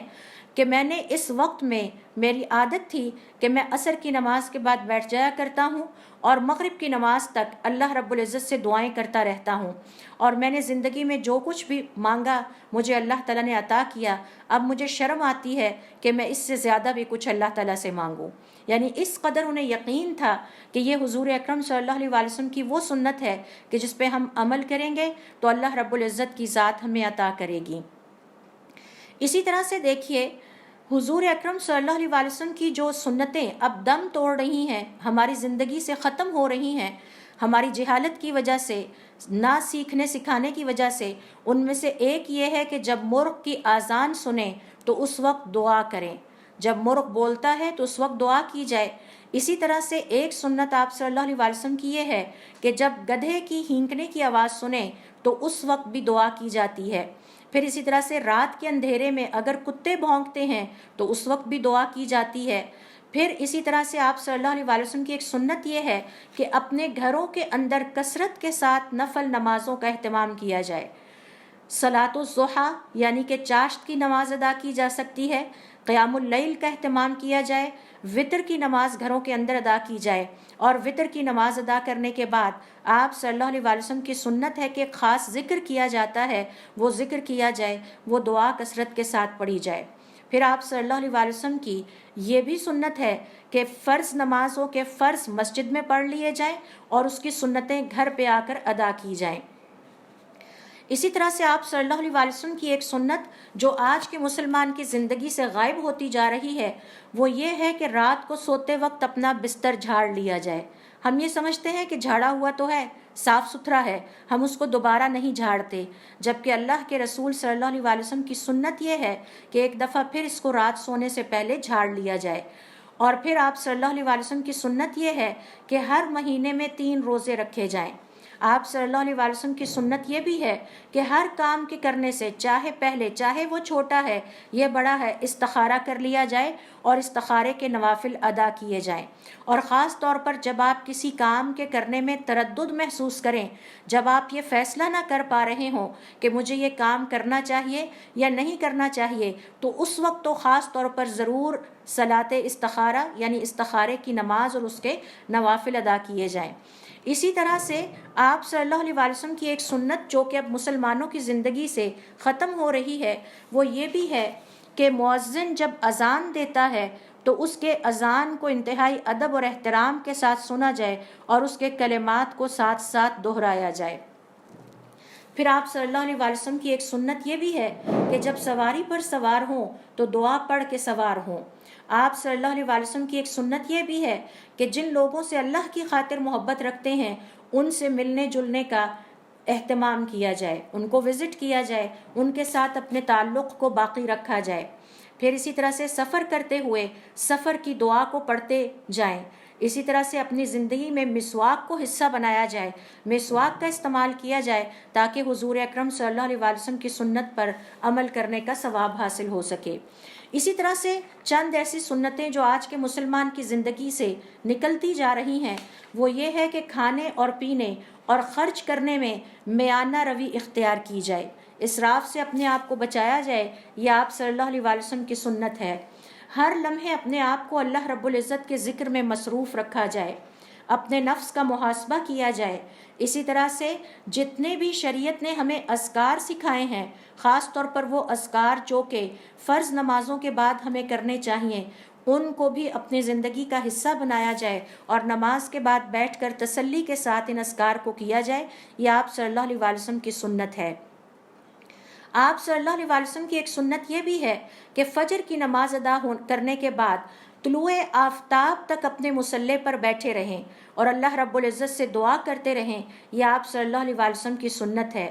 کہ میں نے اس وقت میں میری عادت تھی کہ میں عصر کی نماز کے بعد بیٹھ جایا کرتا ہوں اور مغرب کی نماز تک اللہ رب العزت سے دعائیں کرتا رہتا ہوں، اور میں نے زندگی میں جو کچھ بھی مانگا مجھے اللہ تعالیٰ نے عطا کیا۔ اب مجھے شرم آتی ہے کہ میں اس سے زیادہ بھی کچھ اللہ تعالیٰ سے مانگوں۔ یعنی اس قدر انہیں یقین تھا کہ یہ حضور اکرم صلی اللہ علیہ وسلم کی وہ سنت ہے کہ جس پہ ہم عمل کریں گے تو اللہ رب العزت کی ذات ہمیں عطا کرے گی۔ اسی طرح سے دیکھیے حضور اکرم صلی اللہ علیہ وسلم کی جو سنتیں اب دم توڑ رہی ہیں، ہماری زندگی سے ختم ہو رہی ہیں، ہماری جہالت کی وجہ سے، نہ سیکھنے سکھانے کی وجہ سے، ان میں سے ایک یہ ہے کہ جب مرغ کی اذان سنیں تو اس وقت دعا کریں، جب مرغ بولتا ہے تو اس وقت دعا کی جائے۔ اسی طرح سے ایک سنت آپ صلی اللہ علیہ وسلم کی یہ ہے کہ جب گدھے کی ہینکنے کی آواز سنیں تو اس وقت بھی دعا کی جاتی ہے۔ پھر اسی طرح سے رات کے اندھیرے میں اگر کتے بھونکتے ہیں تو اس وقت بھی دعا کی جاتی ہے۔ پھر اسی طرح سے آپ صلی اللہ علیہ وسلم کی ایک سنت یہ ہے کہ اپنے گھروں کے اندر کثرت کے ساتھ نفل نمازوں کا اہتمام کیا جائے۔ صلاۃ الضحیٰ یعنی کہ چاشت کی نماز ادا کی جا سکتی ہے، قیام اللیل کا اہتمام کیا جائے، وطر کی نماز گھروں کے اندر ادا کی جائے، اور وطر کی نماز ادا کرنے کے بعد آپ صلی اللہ علیہ وسلم کی سنت ہے کہ خاص ذکر کیا جاتا ہے، وہ ذکر کیا جائے، وہ دعا کثرت کے ساتھ پڑھی جائے۔ پھر آپ صلی اللہ علیہ وسلم کی یہ بھی سنت ہے کہ فرض نمازوں کے فرض مسجد میں پڑھ لیے جائیں اور اس کی سنتیں گھر پہ آ کر ادا کی جائیں۔ اسی طرح سے آپ صلی اللہ علیہ وسلم کی ایک سنت جو آج کے مسلمان کی زندگی سے غائب ہوتی جا رہی ہے وہ یہ ہے کہ رات کو سوتے وقت اپنا بستر جھاڑ لیا جائے۔ ہم یہ سمجھتے ہیں کہ جھاڑا ہوا تو ہے، صاف ستھرا ہے، ہم اس کو دوبارہ نہیں جھاڑتے، جبکہ اللہ کے رسول صلی اللہ علیہ وسلم کی سنت یہ ہے کہ ایک دفعہ پھر اس کو رات سونے سے پہلے جھاڑ لیا جائے۔ اور پھر آپ صلی اللہ علیہ وسلم کی سنت یہ ہے کہ ہر مہینے میں 3 روزے رکھے جائیں۔ آپ صلی اللہ علیہ وسلم کی سنت یہ بھی ہے کہ ہر کام کے کرنے سے چاہے پہلے چاہے وہ چھوٹا ہے یہ بڑا ہے استخارہ کر لیا جائے اور استخارے کے نوافل ادا کیے جائیں، اور خاص طور پر جب آپ کسی کام کے کرنے میں تردد محسوس کریں، جب آپ یہ فیصلہ نہ کر پا رہے ہوں کہ مجھے یہ کام کرنا چاہیے یا نہیں کرنا چاہیے، تو اس وقت تو خاص طور پر ضرور صلاۃ استخارہ یعنی استخارے کی نماز اور اس کے نوافل ادا کیے جائیں۔ اسی طرح سے آپ صلی اللہ علیہ وسلم کی ایک سنت جو کہ اب مسلمانوں کی زندگی سے ختم ہو رہی ہے وہ یہ بھی ہے کہ مؤذن جب اذان دیتا ہے تو اس کے اذان کو انتہائی ادب اور احترام کے ساتھ سنا جائے اور اس کے کلمات کو ساتھ ساتھ دہرایا جائے۔ پھر آپ صلی اللہ علیہ وسلم کی ایک سنت یہ بھی ہے کہ جب سواری پر سوار ہوں تو دعا پڑھ کے سوار ہوں۔ آپ صلی اللہ علیہ وسلم کی ایک سنت یہ بھی ہے کہ جن لوگوں سے اللہ کی خاطر محبت رکھتے ہیں ان سے ملنے جلنے کا اہتمام کیا جائے، ان کو وزٹ کیا جائے، ان کے ساتھ اپنے تعلق کو باقی رکھا جائے۔ پھر اسی طرح سے سفر کرتے ہوئے سفر کی دعا کو پڑھتے جائیں۔ اسی طرح سے اپنی زندگی میں مسواک کو حصہ بنایا جائے، مسواک کا استعمال کیا جائے تاکہ حضور اکرم صلی اللہ علیہ وسلم کی سنت پر عمل کرنے کا ثواب حاصل ہو سکے۔ اسی طرح سے چند ایسی سنتیں جو آج کے مسلمان کی زندگی سے نکلتی جا رہی ہیں وہ یہ ہے کہ کھانے اور پینے اور خرچ کرنے میں میانہ روی اختیار کی جائے، اسراف سے اپنے آپ کو بچایا جائے۔ یہ آپ صلی اللہ علیہ وسلم کی سنت ہے۔ ہر لمحے اپنے آپ کو اللہ رب العزت کے ذکر میں مصروف رکھا جائے، اپنے نفس کا محاسبہ کیا جائے۔ اسی طرح سے جتنے بھی شریعت نے ہمیں اذکار سکھائے ہیں، خاص طور پر وہ اذکار جو کہ فرض نمازوں کے بعد ہمیں کرنے چاہیے، ان کو بھی اپنے زندگی کا حصہ بنایا جائے اور نماز کے بعد بیٹھ کر تسلی کے ساتھ ان اذکار کو کیا جائے۔ یہ آپ صلی اللہ علیہ وسلم کی سنت ہے۔ آپ صلی اللہ علیہ وسلم کی ایک سنت یہ بھی ہے کہ فجر کی نماز ادا کرنے کے بعد طلوع آفتاب تک اپنے مصلی پر بیٹھے رہیں اور اللہ رب العزت سے دعا کرتے رہیں۔ یہ آپ صلی اللہ علیہ وسلم کی سنت ہے۔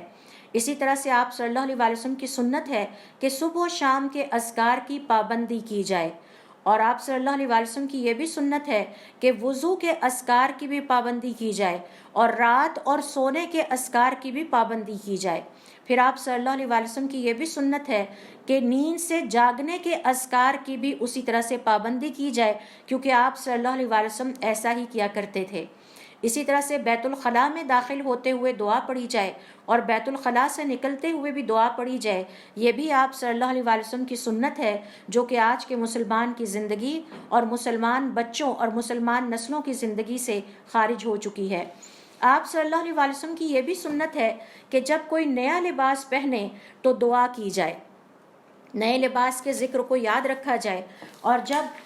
اسی طرح سے آپ صلی اللہ علیہ وسلم کی سنت ہے کہ صبح و شام کے اذکار کی پابندی کی جائے، اور آپ صلی اللہ علیہ وسلم کی یہ بھی سنت ہے کہ وضو کے اذکار کی بھی پابندی کی جائے اور رات اور سونے کے اذکار کی بھی پابندی کی جائے۔ پھر آپ صلی اللہ علیہ وسلم کی یہ بھی سنت ہے کہ نیند سے جاگنے کے اذکار کی بھی اسی طرح سے پابندی کی جائے، کیونکہ آپ صلی اللہ علیہ وسلم ایسا ہی کیا کرتے تھے۔ اسی طرح سے بیت الخلاء میں داخل ہوتے ہوئے دعا پڑھی جائے اور بیت الخلاء سے نکلتے ہوئے بھی دعا پڑھی جائے۔ یہ بھی آپ صلی اللہ علیہ وسلم کی سنت ہے جو کہ آج کے مسلمان کی زندگی اور مسلمان بچوں اور مسلمان نسلوں کی زندگی سے خارج ہو چکی ہے۔ آپ صلی اللہ علیہ وسلم کی یہ بھی سنت ہے کہ جب کوئی نیا لباس پہنے تو دعا کی جائے، نئے لباس کے ذکر کو یاد رکھا جائے، اور جب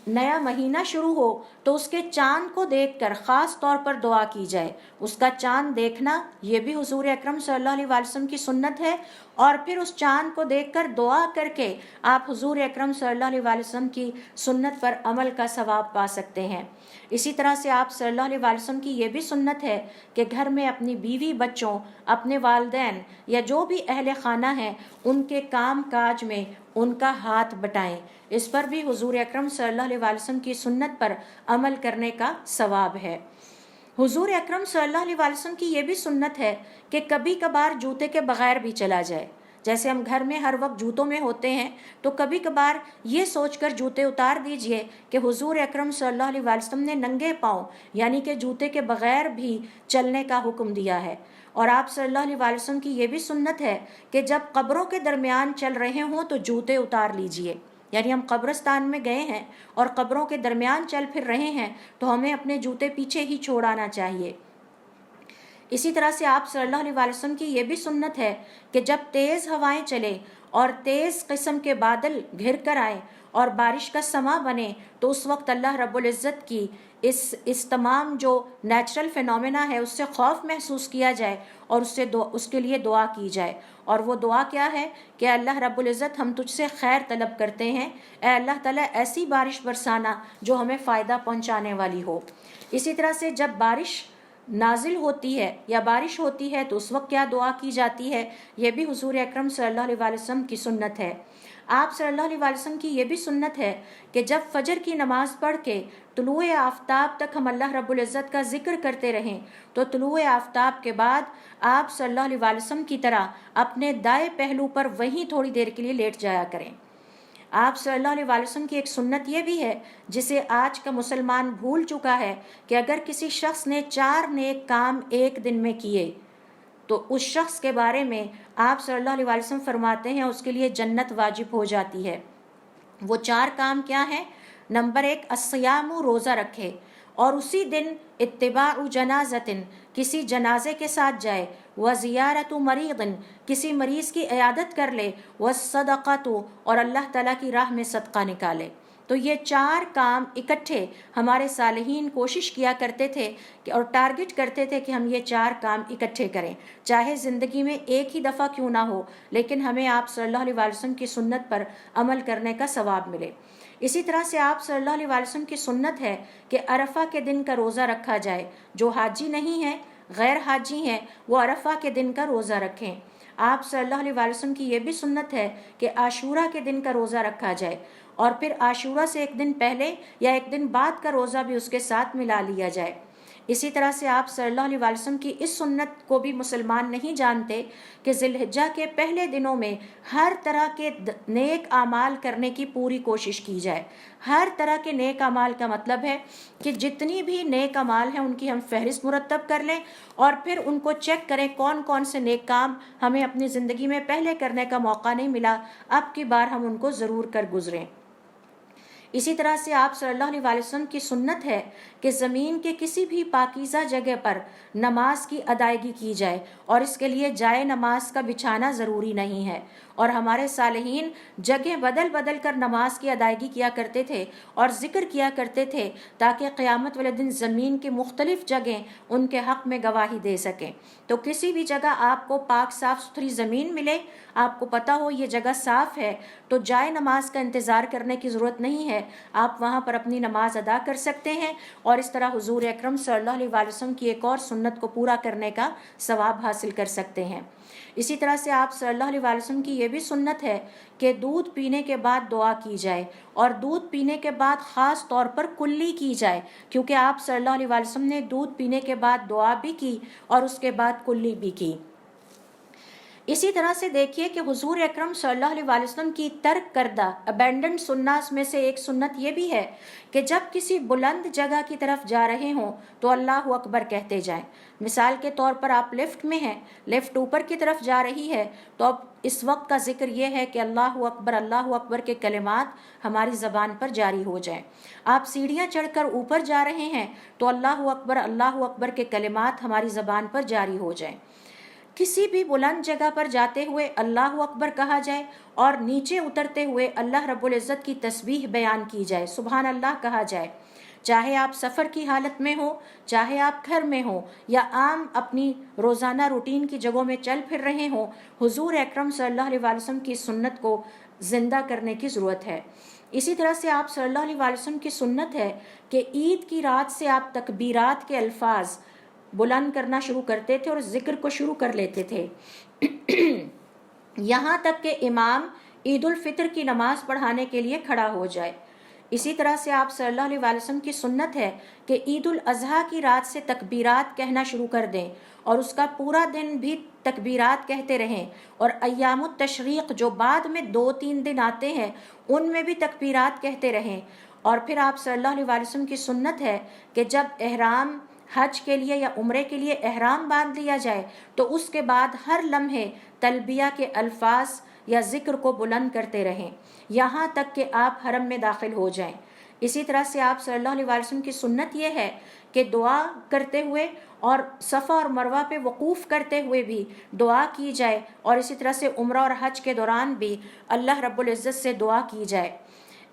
نیا مہینہ شروع ہو تو اس کے چاند کو دیکھ کر خاص طور پر دعا کی جائے۔ اس کا چاند دیکھنا یہ بھی حضور اکرم صلی اللہ علیہ وسلم کی سنت ہے، اور پھر اس چاند کو دیکھ کر دعا کر کے آپ حضور اکرم صلی اللہ علیہ وسلم کی سنت پر عمل کا ثواب پا سکتے ہیں۔ اسی طرح سے آپ صلی اللہ علیہ وسلم کی یہ بھی سنت ہے کہ گھر میں اپنی بیوی بچوں، اپنے والدین یا جو بھی اہل خانہ ہیں ان کے کام کاج میں ان کا ہاتھ بٹائیں۔ اس پر بھی حضور اکرم صلی اللہ علیہ وسلم کی سنت پر عمل کرنے کا ثواب ہے۔ حضور اکرم صلی اللہ علیہ وسلم کی یہ بھی سنت ہے کہ کبھی کبھار جوتے کے بغیر بھی چلا جائے۔ جیسے ہم گھر میں ہر وقت جوتوں میں ہوتے ہیں تو کبھی کبھار یہ سوچ کر جوتے اتار دیجئے کہ حضور اکرم صلی اللہ علیہ وسلم نے ننگے پاؤں یعنی کہ جوتے کے بغیر بھی چلنے کا حکم دیا ہے۔ اور آپ صلی اللہ علیہ وسلم کی یہ بھی سنت ہے کہ جب قبروں کے درمیان چل رہے ہوں تو جوتے اتار لیجئے، یعنی ہم قبرستان میں گئے ہیں اور قبروں کے درمیان چل پھر رہے ہیں تو ہمیں اپنے جوتے پیچھے ہی چھوڑ آنا چاہیے۔ اسی طرح سے آپ صلی اللہ علیہ وسلم کی یہ بھی سنت ہے کہ جب تیز ہوائیں چلے اور تیز قسم کے بادل گھر کر آئیں اور بارش کا سما بنے تو اس وقت اللہ رب العزت کی اس تمام جو نیچرل فینومینا ہے اس سے خوف محسوس کیا جائے اور اس کے لیے دعا کی جائے۔ اور وہ دعا کیا ہے کہ اللہ رب العزت ہم تجھ سے خیر طلب کرتے ہیں، اے اللہ تعالیٰ ایسی بارش برسانا جو ہمیں فائدہ پہنچانے والی ہو۔ اسی طرح سے جب بارش نازل ہوتی ہے یا بارش ہوتی ہے تو اس وقت کیا دعا کی جاتی ہے، یہ بھی حضور اکرم صلی اللہ علیہ وسلم کی سنت ہے۔ آپ صلی اللہ علیہ وسلم کی یہ بھی سنت ہے کہ جب فجر کی نماز پڑھ کے طلوع آفتاب تک ہم اللہ رب العزت کا ذکر کرتے رہیں تو طلوع آفتاب کے بعد آپ صلی اللہ علیہ وسلم کی طرح اپنے دائیں پہلو پر وہیں تھوڑی دیر کے لیے لیٹ جایا کریں۔ آپ صلی اللہ علیہ وسلم کی ایک سنت یہ بھی ہے جسے آج کا مسلمان بھول چکا ہے کہ اگر کسی شخص نے 4 نیک کام ایک دن میں کیے تو اس شخص کے بارے میں آپ صلی اللہ علیہ وسلم فرماتے ہیں اس کے لیے جنت واجب ہو جاتی ہے۔ وہ 4 کام کیا ہیں؟ نمبر 1 الصیام، روزہ رکھے اور اسی دن اتباع جنازۃ، کسی جنازے کے ساتھ جائے، وزیارت مریض، کسی مریض کی عیادت کر لے، والصدقۃ، اور اللہ تعالیٰ کی راہ میں صدقہ نکالے۔ تو یہ 4 کام اکٹھے ہمارے صالحین کوشش کیا کرتے تھے اور ٹارگٹ کرتے تھے کہ ہم یہ 4 کام اکٹھے کریں، چاہے زندگی میں ایک ہی دفعہ کیوں نہ ہو، لیکن ہمیں آپ صلی اللہ علیہ وسلم کی سنت پر عمل کرنے کا ثواب ملے۔ اسی طرح سے آپ صلی اللہ علیہ وسلم کی سنت ہے کہ عرفہ کے دن کا روزہ رکھا جائے. جو حاجی نہیں ہے، غیر حاجی ہیں، وہ عرفہ کے دن کا روزہ رکھیں. آپ صلی اللہ علیہ وسلم کی یہ بھی سنت ہے کہ عاشورہ کے دن کا روزہ رکھا جائے، اور پھر عاشورہ سے ایک دن پہلے یا ایک دن بعد کا روزہ بھی اس کے ساتھ ملا لیا جائے. اسی طرح سے آپ صلی اللہ علیہ وسلم کی اس سنت کو بھی مسلمان نہیں جانتے کہ ذی الحجہ کے پہلے دنوں میں ہر طرح کے نیک اعمال کرنے کی پوری کوشش کی جائے. ہر طرح کے نیک اعمال کا مطلب ہے کہ جتنی بھی نیک اعمال ہیں ان کی ہم فہرست مرتب کر لیں، اور پھر ان کو چیک کریں کون کون سے نیک کام ہمیں اپنی زندگی میں پہلے کرنے کا موقع نہیں ملا، اب کی بار ہم ان کو ضرور کر گزریں. اسی طرح سے آپ صلی اللہ علیہ وسلم کی سنت ہے کہ زمین کے کسی بھی پاکیزہ جگہ پر نماز کی ادائیگی کی جائے، اور اس کے لیے جائے نماز کا بچھانا ضروری نہیں ہے. اور ہمارے صالحین جگہ بدل بدل کر نماز کی ادائیگی کیا کرتے تھے اور ذکر کیا کرتے تھے تاکہ قیامت والے دن زمین کی مختلف جگہیں ان کے حق میں گواہی دے سکیں. تو کسی بھی جگہ آپ کو پاک صاف ستھری زمین ملے، آپ کو پتہ ہو یہ جگہ صاف ہے، تو جائے نماز کا انتظار کرنے کی ضرورت نہیں ہے، آپ وہاں پر اپنی نماز ادا کر سکتے ہیں، اور اس طرح حضور اکرم صلی اللہ علیہ وسلم کی ایک اور سنت کو پورا کرنے کا ثواب حاصل کر سکتے ہیں. اسی طرح سے آپ صلی اللہ علیہ وسلم کی یہ بھی سنت ہے کہ دودھ پینے کے بعد دعا کی جائے، اور دودھ پینے کے بعد خاص طور پر کلی کی جائے، کیونکہ آپ صلی اللہ علیہ وسلم نے دودھ پینے کے بعد دعا بھی کی اور اس کے بعد کلی بھی کی. اسی طرح سے دیکھیے کہ حضور اکرم صلی اللہ علیہ وسلم کی ترک کردہ ابینڈنڈ سنت میں سے ایک سنت یہ بھی ہے کہ جب کسی بلند جگہ کی طرف جا رہے ہوں تو اللہ اکبر کہتے جائیں. مثال کے طور پر آپ لفٹ میں ہیں، لفٹ اوپر کی طرف جا رہی ہے، تو اب اس وقت کا ذکر یہ ہے کہ اللہ اکبر کے کلمات ہماری زبان پر جاری ہو جائیں. آپ سیڑھیاں چڑھ کر اوپر جا رہے ہیں تو اللہ اکبر کے کلمات ہماری زبان پر جاری ہو جائیں. کسی بھی بلند جگہ پر جاتے ہوئے اللہ اکبر کہا جائے، اور نیچے اترتے ہوئے اللہ رب العزت کی تسبیح بیان کی جائے، سبحان اللہ کہا جائے. چاہے آپ سفر کی حالت میں ہو، چاہے آپ گھر میں ہو، یا عام اپنی روزانہ روٹین کی جگہوں میں چل پھر رہے ہوں، حضور اکرم صلی اللہ علیہ وسلم کی سنت کو زندہ کرنے کی ضرورت ہے. اسی طرح سے آپ صلی اللہ علیہ وسلم کی سنت ہے کہ عید کی رات سے آپ تکبیرات کے الفاظ بلند کرنا شروع کرتے تھے اور ذکر کو شروع کر لیتے تھے یہاں تک کہ امام عید الفطر کی نماز پڑھانے کے لیے کھڑا ہو جائے. اسی طرح سے آپ صلی اللہ علیہ وسلم کی سنت ہے کہ عید الاضحیٰ کی رات سے تکبیرات کہنا شروع کر دیں اور اس کا پورا دن بھی تکبیرات کہتے رہیں، اور ایام التشریق جو بعد میں 2-3 دن آتے ہیں ان میں بھی تکبیرات کہتے رہیں. اور پھر آپ صلی اللہ علیہ وسلم کی سنت ہے کہ جب احرام حج کے لیے یا عمرے کے لیے احرام باندھ لیا جائے تو اس کے بعد ہر لمحے تلبیہ کے الفاظ یا ذکر کو بلند کرتے رہیں یہاں تک کہ آپ حرم میں داخل ہو جائیں. اسی طرح سے آپ صلی اللہ علیہ وسلم کی سنت یہ ہے کہ دعا کرتے ہوئے اور صفا اور مروہ پہ وقوف کرتے ہوئے بھی دعا کی جائے، اور اسی طرح سے عمرہ اور حج کے دوران بھی اللہ رب العزت سے دعا کی جائے.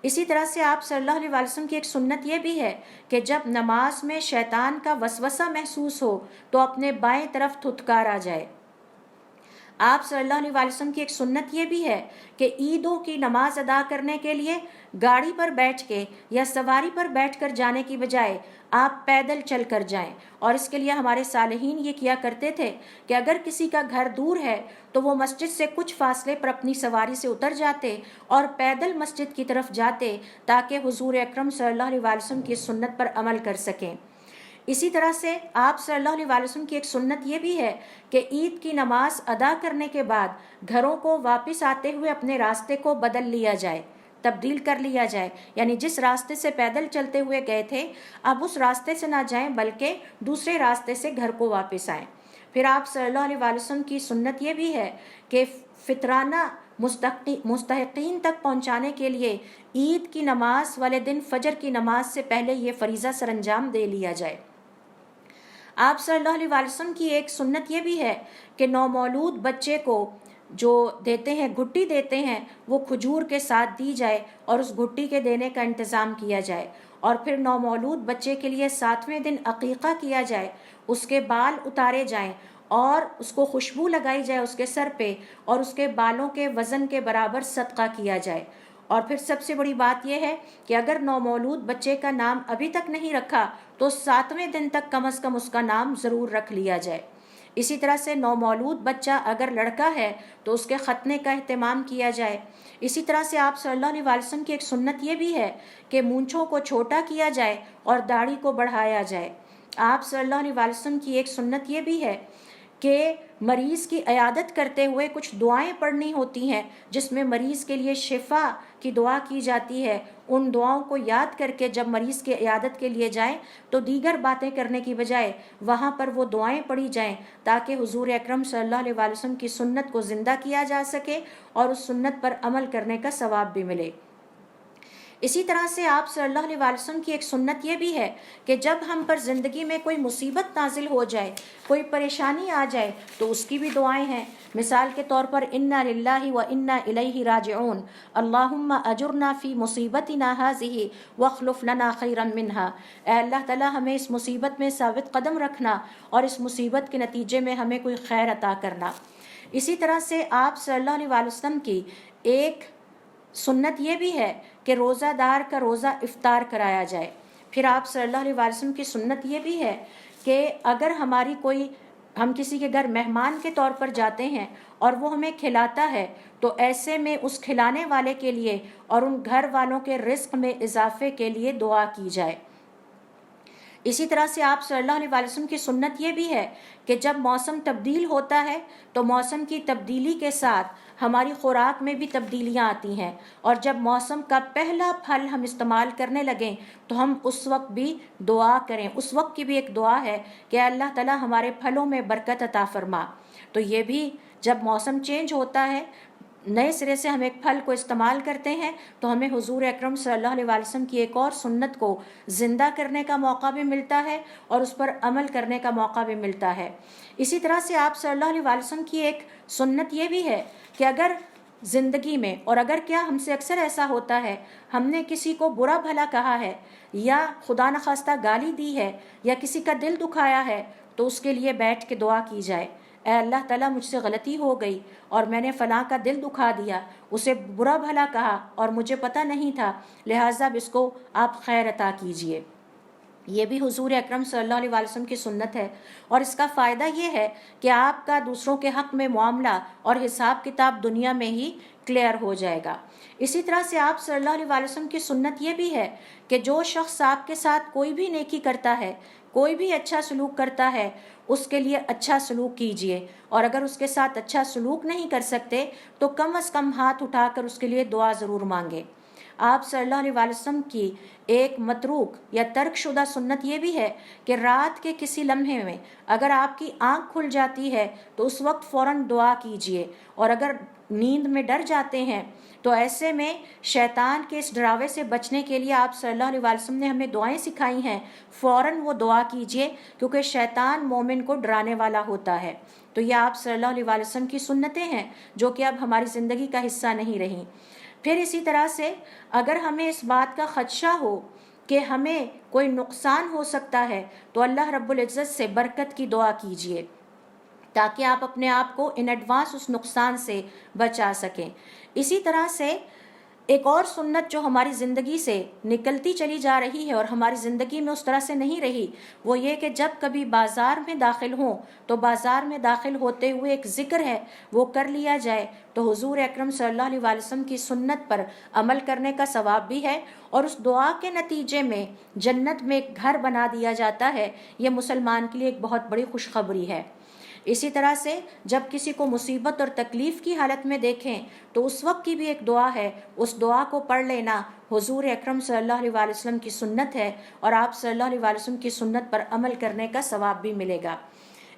اسی طرح سے آپ صلی اللہ علیہ وسلم کی ایک سنت یہ بھی ہے کہ جب نماز میں شیطان کا وسوسہ محسوس ہو تو اپنے بائیں طرف تھتکار آ جائے. آپ صلی اللہ علیہ وسلم کی ایک سنت یہ بھی ہے کہ عیدوں کی نماز ادا کرنے کے لیے گاڑی پر بیٹھ کے یا سواری پر بیٹھ کر جانے کی بجائے آپ پیدل چل کر جائیں. اور اس کے لیے ہمارے صالحین یہ کیا کرتے تھے کہ اگر کسی کا گھر دور ہے تو وہ مسجد سے کچھ فاصلے پر اپنی سواری سے اتر جاتے اور پیدل مسجد کی طرف جاتے تاکہ حضور اکرم صلی اللہ علیہ وسلم کی سنت پر عمل کر سکیں. اسی طرح سے آپ صلی اللہ علیہ وسلم کی ایک سنت یہ بھی ہے کہ عید کی نماز ادا کرنے کے بعد گھروں کو واپس آتے ہوئے اپنے راستے کو بدل لیا جائے، تبدیل کر لیا جائے. یعنی جس راستے سے پیدل چلتے ہوئے گئے تھے اب اس راستے سے نہ جائیں بلکہ دوسرے راستے سے گھر کو واپس آئیں. پھر آپ صلی اللہ علیہ وسلم کی سنت یہ بھی ہے کہ فطرانہ مستحقین تک پہنچانے کے لیے عید کی نماز والے دن فجر کی نماز سے پہلے یہ فریضہ سر انجام دے لیا جائے. آپ صلی اللہ علیہ وسلم کی ایک سنت یہ بھی ہے کہ نومولود بچے کو جو دیتے ہیں گھٹی دیتے ہیں وہ کھجور کے ساتھ دی جائے اور اس گھٹی کے دینے کا انتظام کیا جائے. اور پھر نومولود بچے کے لیے 7ویں دن عقیقہ کیا جائے، اس کے بال اتارے جائیں اور اس کو خوشبو لگائی جائے اس کے سر پہ، اور اس کے بالوں کے وزن کے برابر صدقہ کیا جائے. اور پھر سب سے بڑی بات یہ ہے کہ اگر نومولود بچے کا نام ابھی تک نہیں رکھا تو 7ویں دن تک کم از کم اس کا نام ضرور رکھ لیا جائے۔ اسی طرح سے نومولود بچہ اگر لڑکا ہے تو اس کے ختنے کا اہتمام کیا جائے۔ اسی طرح سے آپ صلی اللہ علیہ وسلم کی ایک سنت یہ بھی ہے کہ مونچھوں کو چھوٹا کیا جائے اور داڑھی کو بڑھایا جائے۔ آپ صلی اللہ علیہ وسلم کی ایک سنت یہ بھی ہے کہ مریض کی عیادت کرتے ہوئے کچھ دعائیں پڑھنی ہوتی ہیں جس میں مریض کے لیے شفا کی دعا کی جاتی ہے۔ ان دعاؤں کو یاد کر کے جب مریض کی عیادت کے لیے جائیں تو دیگر باتیں کرنے کی بجائے وہاں پر وہ دعائیں پڑھی جائیں تاکہ حضور اکرم صلی اللہ علیہ وسلم کی سنت کو زندہ کیا جا سکے اور اس سنت پر عمل کرنے کا ثواب بھی ملے۔ اسی طرح سے آپ صلی اللہ علیہ وسلم کی ایک سنت یہ بھی ہے کہ جب ہم پر زندگی میں کوئی مصیبت نازل ہو جائے، کوئی پریشانی آ جائے تو اس کی بھی دعائیں ہیں۔ مثال کے طور پر انا للہ و انا الیہ راجعون، اللہم اجرنا فی مصیبتنا ہذہ واخلف لنا خیرا منہا۔ اے اللہ تعالیٰ ہمیں اس مصیبت میں ثابت قدم رکھنا اور اس مصیبت کے نتیجے میں ہمیں کوئی خیر عطا کرنا۔ اسی طرح سے آپ صلی اللہ علیہ وسلم کی ایک سنت یہ بھی ہے کہ روزہ دار کا روزہ افطار کرایا جائے۔ پھر آپ صلی اللہ علیہ وسلم کی سنت یہ بھی ہے کہ اگر ہم کسی کے گھر مہمان کے طور پر جاتے ہیں اور وہ ہمیں کھلاتا ہے تو ایسے میں اس کھلانے والے کے لیے اور ان گھر والوں کے رزق میں اضافے کے لیے دعا کی جائے۔ اسی طرح سے آپ صلی اللہ علیہ وسلم کی سنت یہ بھی ہے کہ جب موسم تبدیل ہوتا ہے تو موسم کی تبدیلی کے ساتھ ہماری خوراک میں بھی تبدیلیاں آتی ہیں، اور جب موسم کا پہلا پھل ہم استعمال کرنے لگیں تو ہم اس وقت بھی دعا کریں۔ اس وقت کی بھی ایک دعا ہے کہ اللہ تعالیٰ ہمارے پھلوں میں برکت عطا فرما۔ تو یہ بھی جب موسم چینج ہوتا ہے، نئے سرے سے ہم ایک پھل کو استعمال کرتے ہیں تو ہمیں حضور اکرم صلی اللہ علیہ وسلم کی ایک اور سنت کو زندہ کرنے کا موقع بھی ملتا ہے اور اس پر عمل کرنے کا موقع بھی ملتا ہے۔ اسی طرح سے آپ صلی اللہ علیہ وسلم کی ایک سنت یہ بھی ہے کہ اگر زندگی میں، اور اگر کیا ہم سے اکثر ایسا ہوتا ہے، ہم نے کسی کو برا بھلا کہا ہے یا خدا نخواستہ گالی دی ہے یا کسی کا دل دکھایا ہے تو اس کے لیے بیٹھ کے دعا کی جائے، اے اللہ تعالیٰ مجھ سے غلطی ہو گئی اور میں نے فلاں کا دل دکھا دیا، اسے برا بھلا کہا اور مجھے پتہ نہیں تھا، لہٰذا اس کو آپ خیر عطا کیجئے۔ یہ بھی حضور اکرم صلی اللہ علیہ وسلم کی سنت ہے، اور اس کا فائدہ یہ ہے کہ آپ کا دوسروں کے حق میں معاملہ اور حساب کتاب دنیا میں ہی کلیئر ہو جائے گا۔ اسی طرح سے آپ صلی اللہ علیہ وسلم کی سنت یہ بھی ہے کہ جو شخص آپ کے ساتھ کوئی بھی نیکی کرتا ہے، کوئی بھی اچھا سلوک کرتا ہے، اس کے لیے اچھا سلوک کیجئے، اور اگر اس کے ساتھ اچھا سلوک نہیں کر سکتے تو کم از کم ہاتھ اٹھا کر اس کے لیے دعا ضرور مانگے۔ آپ صلی اللہ علیہ وسلم کی ایک متروک یا ترک شدہ سنت یہ بھی ہے کہ رات کے کسی لمحے میں اگر آپ کی آنکھ کھل جاتی ہے تو اس وقت فوراً دعا کیجئے، اور اگر نیند میں ڈر جاتے ہیں تو ایسے میں شیطان کے اس ڈراوے سے بچنے کے لیے آپ صلی اللہ علیہ وسلم نے ہمیں دعائیں سکھائی ہیں، فوراً وہ دعا کیجئے، کیونکہ شیطان مومن کو ڈرانے والا ہوتا ہے۔ تو یہ آپ صلی اللہ علیہ وسلم کی سنتیں ہیں جو کہ اب ہماری زندگی کا حصہ نہیں رہیں۔ پھر اسی طرح سے اگر ہمیں اس بات کا خدشہ ہو کہ ہمیں کوئی نقصان ہو سکتا ہے تو اللہ رب العزت سے برکت کی دعا کیجئے تاکہ آپ اپنے آپ کو ان ایڈوانس اس نقصان سے بچا سکیں۔ اسی طرح سے ایک اور سنت جو ہماری زندگی سے نکلتی چلی جا رہی ہے اور ہماری زندگی میں اس طرح سے نہیں رہی، وہ یہ کہ جب کبھی بازار میں داخل ہوں تو بازار میں داخل ہوتے ہوئے ایک ذکر ہے وہ کر لیا جائے، تو حضور اکرم صلی اللہ علیہ وسلم کی سنت پر عمل کرنے کا ثواب بھی ہے، اور اس دعا کے نتیجے میں جنت میں ایک گھر بنا دیا جاتا ہے۔ یہ مسلمان کے لیے ایک بہت بڑی خوشخبری ہے۔ اسی طرح سے جب کسی کو مصیبت اور تکلیف کی حالت میں دیکھیں تو اس وقت کی بھی ایک دعا ہے، اس دعا کو پڑھ لینا حضور اکرم صلی اللہ علیہ وسلم کی سنت ہے، اور آپ صلی اللہ علیہ وسلم کی سنت پر عمل کرنے کا ثواب بھی ملے گا۔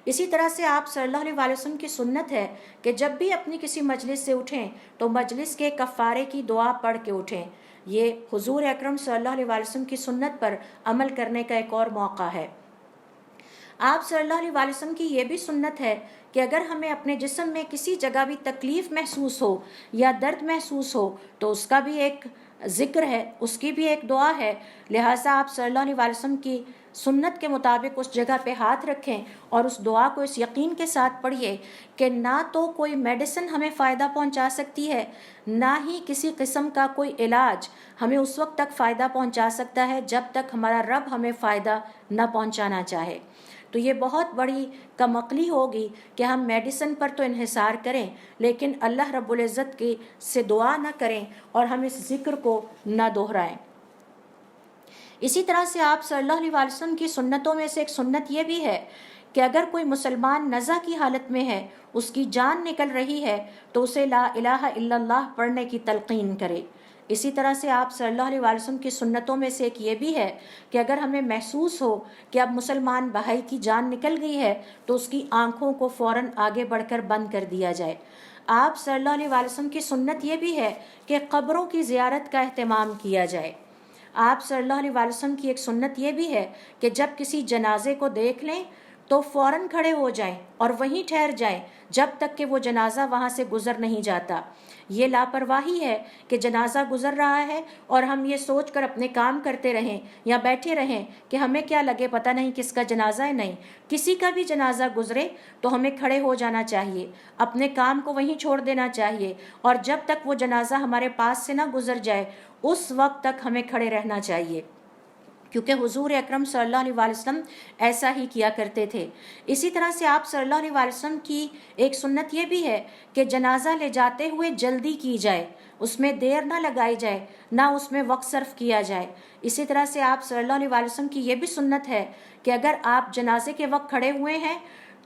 اسی طرح سے آپ صلی اللہ علیہ وسلم کی سنت ہے کہ جب بھی اپنی کسی مجلس سے اٹھیں تو مجلس کے کفارے کی دعا پڑھ کے اٹھیں۔ یہ حضور اکرم صلی اللہ علیہ وسلم کی سنت پر عمل کرنے کا ایک اور موقع ہے۔ آپ صلی اللہ علیہ وسلم کی یہ بھی سنت ہے کہ اگر ہمیں اپنے جسم میں کسی جگہ بھی تکلیف محسوس ہو یا درد محسوس ہو تو اس کا بھی ایک ذکر ہے، اس کی بھی ایک دعا ہے، لہٰذا آپ صلی اللہ علیہ وسلم کی سنت کے مطابق اس جگہ پہ ہاتھ رکھیں اور اس دعا کو اس یقین کے ساتھ پڑھیے کہ نہ تو کوئی میڈیسن ہمیں فائدہ پہنچا سکتی ہے، نہ ہی کسی قسم کا کوئی علاج ہمیں اس وقت تک فائدہ پہنچا سکتا ہے جب تک ہمارا رب ہمیں فائدہ نہ پہنچانا چاہے۔ تو یہ بہت بڑی کم عقلی ہوگی کہ ہم میڈیسن پر تو انحصار کریں لیکن اللہ رب العزت کی سے دعا نہ کریں اور ہم اس ذکر کو نہ دہرائیں۔ اسی طرح سے آپ صلی اللہ علیہ وسلم کی سنتوں میں سے ایک سنت یہ بھی ہے کہ اگر کوئی مسلمان نزع کی حالت میں ہے، اس کی جان نکل رہی ہے، تو اسے لا الہ الا اللہ پڑھنے کی تلقین کرے۔ اسی طرح سے آپ صلی اللہ علیہ وسلم کی سنتوں میں سے ایک یہ بھی ہے کہ اگر ہمیں محسوس ہو کہ اب مسلمان بھائی کی جان نکل گئی ہے تو اس کی آنکھوں کو فوراً آگے بڑھ کر بند کر دیا جائے۔ آپ صلی اللہ علیہ وسلم کی سنت یہ بھی ہے کہ قبروں کی زیارت کا اہتمام کیا جائے۔ آپ صلی اللہ علیہ وسلم کی ایک سنت یہ بھی ہے کہ جب کسی جنازے کو دیکھ لیں تو فوراً کھڑے ہو جائیں اور وہیں ٹھہر جائیں جب تک کہ وہ جنازہ وہاں سے گزر نہیں جاتا۔ یہ لاپرواہی ہے کہ جنازہ گزر رہا ہے اور ہم یہ سوچ کر اپنے کام کرتے رہیں یا بیٹھے رہیں کہ ہمیں کیا لگے، پتہ نہیں کس کا جنازہ ہے۔ نہیں، کسی کا بھی جنازہ گزرے تو ہمیں کھڑے ہو جانا چاہیے، اپنے کام کو وہیں چھوڑ دینا چاہیے، اور جب تک وہ جنازہ ہمارے پاس سے نہ گزر جائے اس وقت تک ہمیں کھڑے رہنا چاہیے، کیونکہ حضور اکرم صلی اللہ علیہ وسلم ایسا ہی کیا کرتے تھے۔ اسی طرح سے آپ صلی اللہ علیہ وسلم کی ایک سنت یہ بھی ہے کہ جنازہ لے جاتے ہوئے جلدی کی جائے، اس میں دیر نہ لگائی جائے، نہ اس میں وقت صرف کیا جائے۔ اسی طرح سے آپ صلی اللہ علیہ وسلم کی یہ بھی سنت ہے کہ اگر آپ جنازے کے وقت کھڑے ہوئے ہیں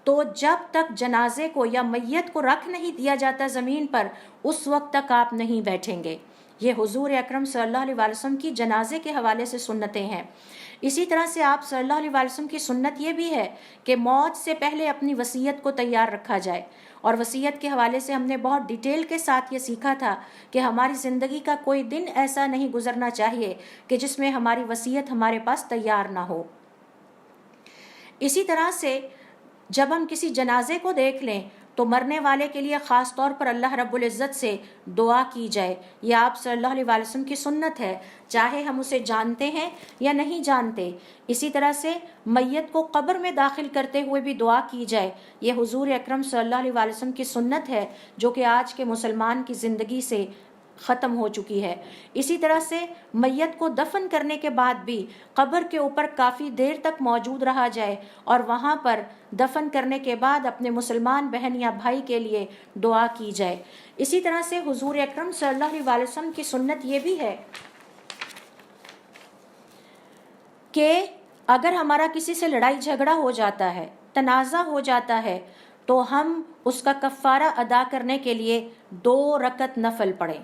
تو جب تک جنازے کو یا میت کو رکھ نہیں دیا جاتا زمین پر اس وقت تک آپ نہیں بیٹھیں گے۔ یہ حضور اکرم صلی اللہ علیہ وسلم کی جنازے کے حوالے سے سنتیں ہیں۔ اسی طرح سے آپ صلی اللہ علیہ وسلم کی سنت یہ بھی ہے کہ موت سے پہلے اپنی وصیت کو تیار رکھا جائے، اور وصیت کے حوالے سے ہم نے بہت ڈیٹیل کے ساتھ یہ سیکھا تھا کہ ہماری زندگی کا کوئی دن ایسا نہیں گزرنا چاہیے کہ جس میں ہماری وصیت ہمارے پاس تیار نہ ہو۔ اسی طرح سے جب ہم کسی جنازے کو دیکھ لیں تو مرنے والے کے لیے خاص طور پر اللہ رب العزت سے دعا کی جائے۔ یہ آپ صلی اللہ علیہ وسلم کی سنت ہے، چاہے ہم اسے جانتے ہیں یا نہیں جانتے۔ اسی طرح سے میت کو قبر میں داخل کرتے ہوئے بھی دعا کی جائے۔ یہ حضور اکرم صلی اللہ علیہ وسلم کی سنت ہے جو کہ آج کے مسلمان کی زندگی سے ختم ہو چکی ہے۔ اسی طرح سے میت کو دفن کرنے کے بعد بھی قبر کے اوپر کافی دیر تک موجود رہا جائے اور وہاں پر دفن کرنے کے بعد اپنے مسلمان بہن یا بھائی کے لیے دعا کی جائے۔ اسی طرح سے حضور اکرم صلی اللہ علیہ وسلم کی سنت یہ بھی ہے کہ اگر ہمارا کسی سے لڑائی جھگڑا ہو جاتا ہے، تنازع ہو جاتا ہے، تو ہم اس کا کفارہ ادا کرنے کے لیے 2 رکعت نفل پڑھیں۔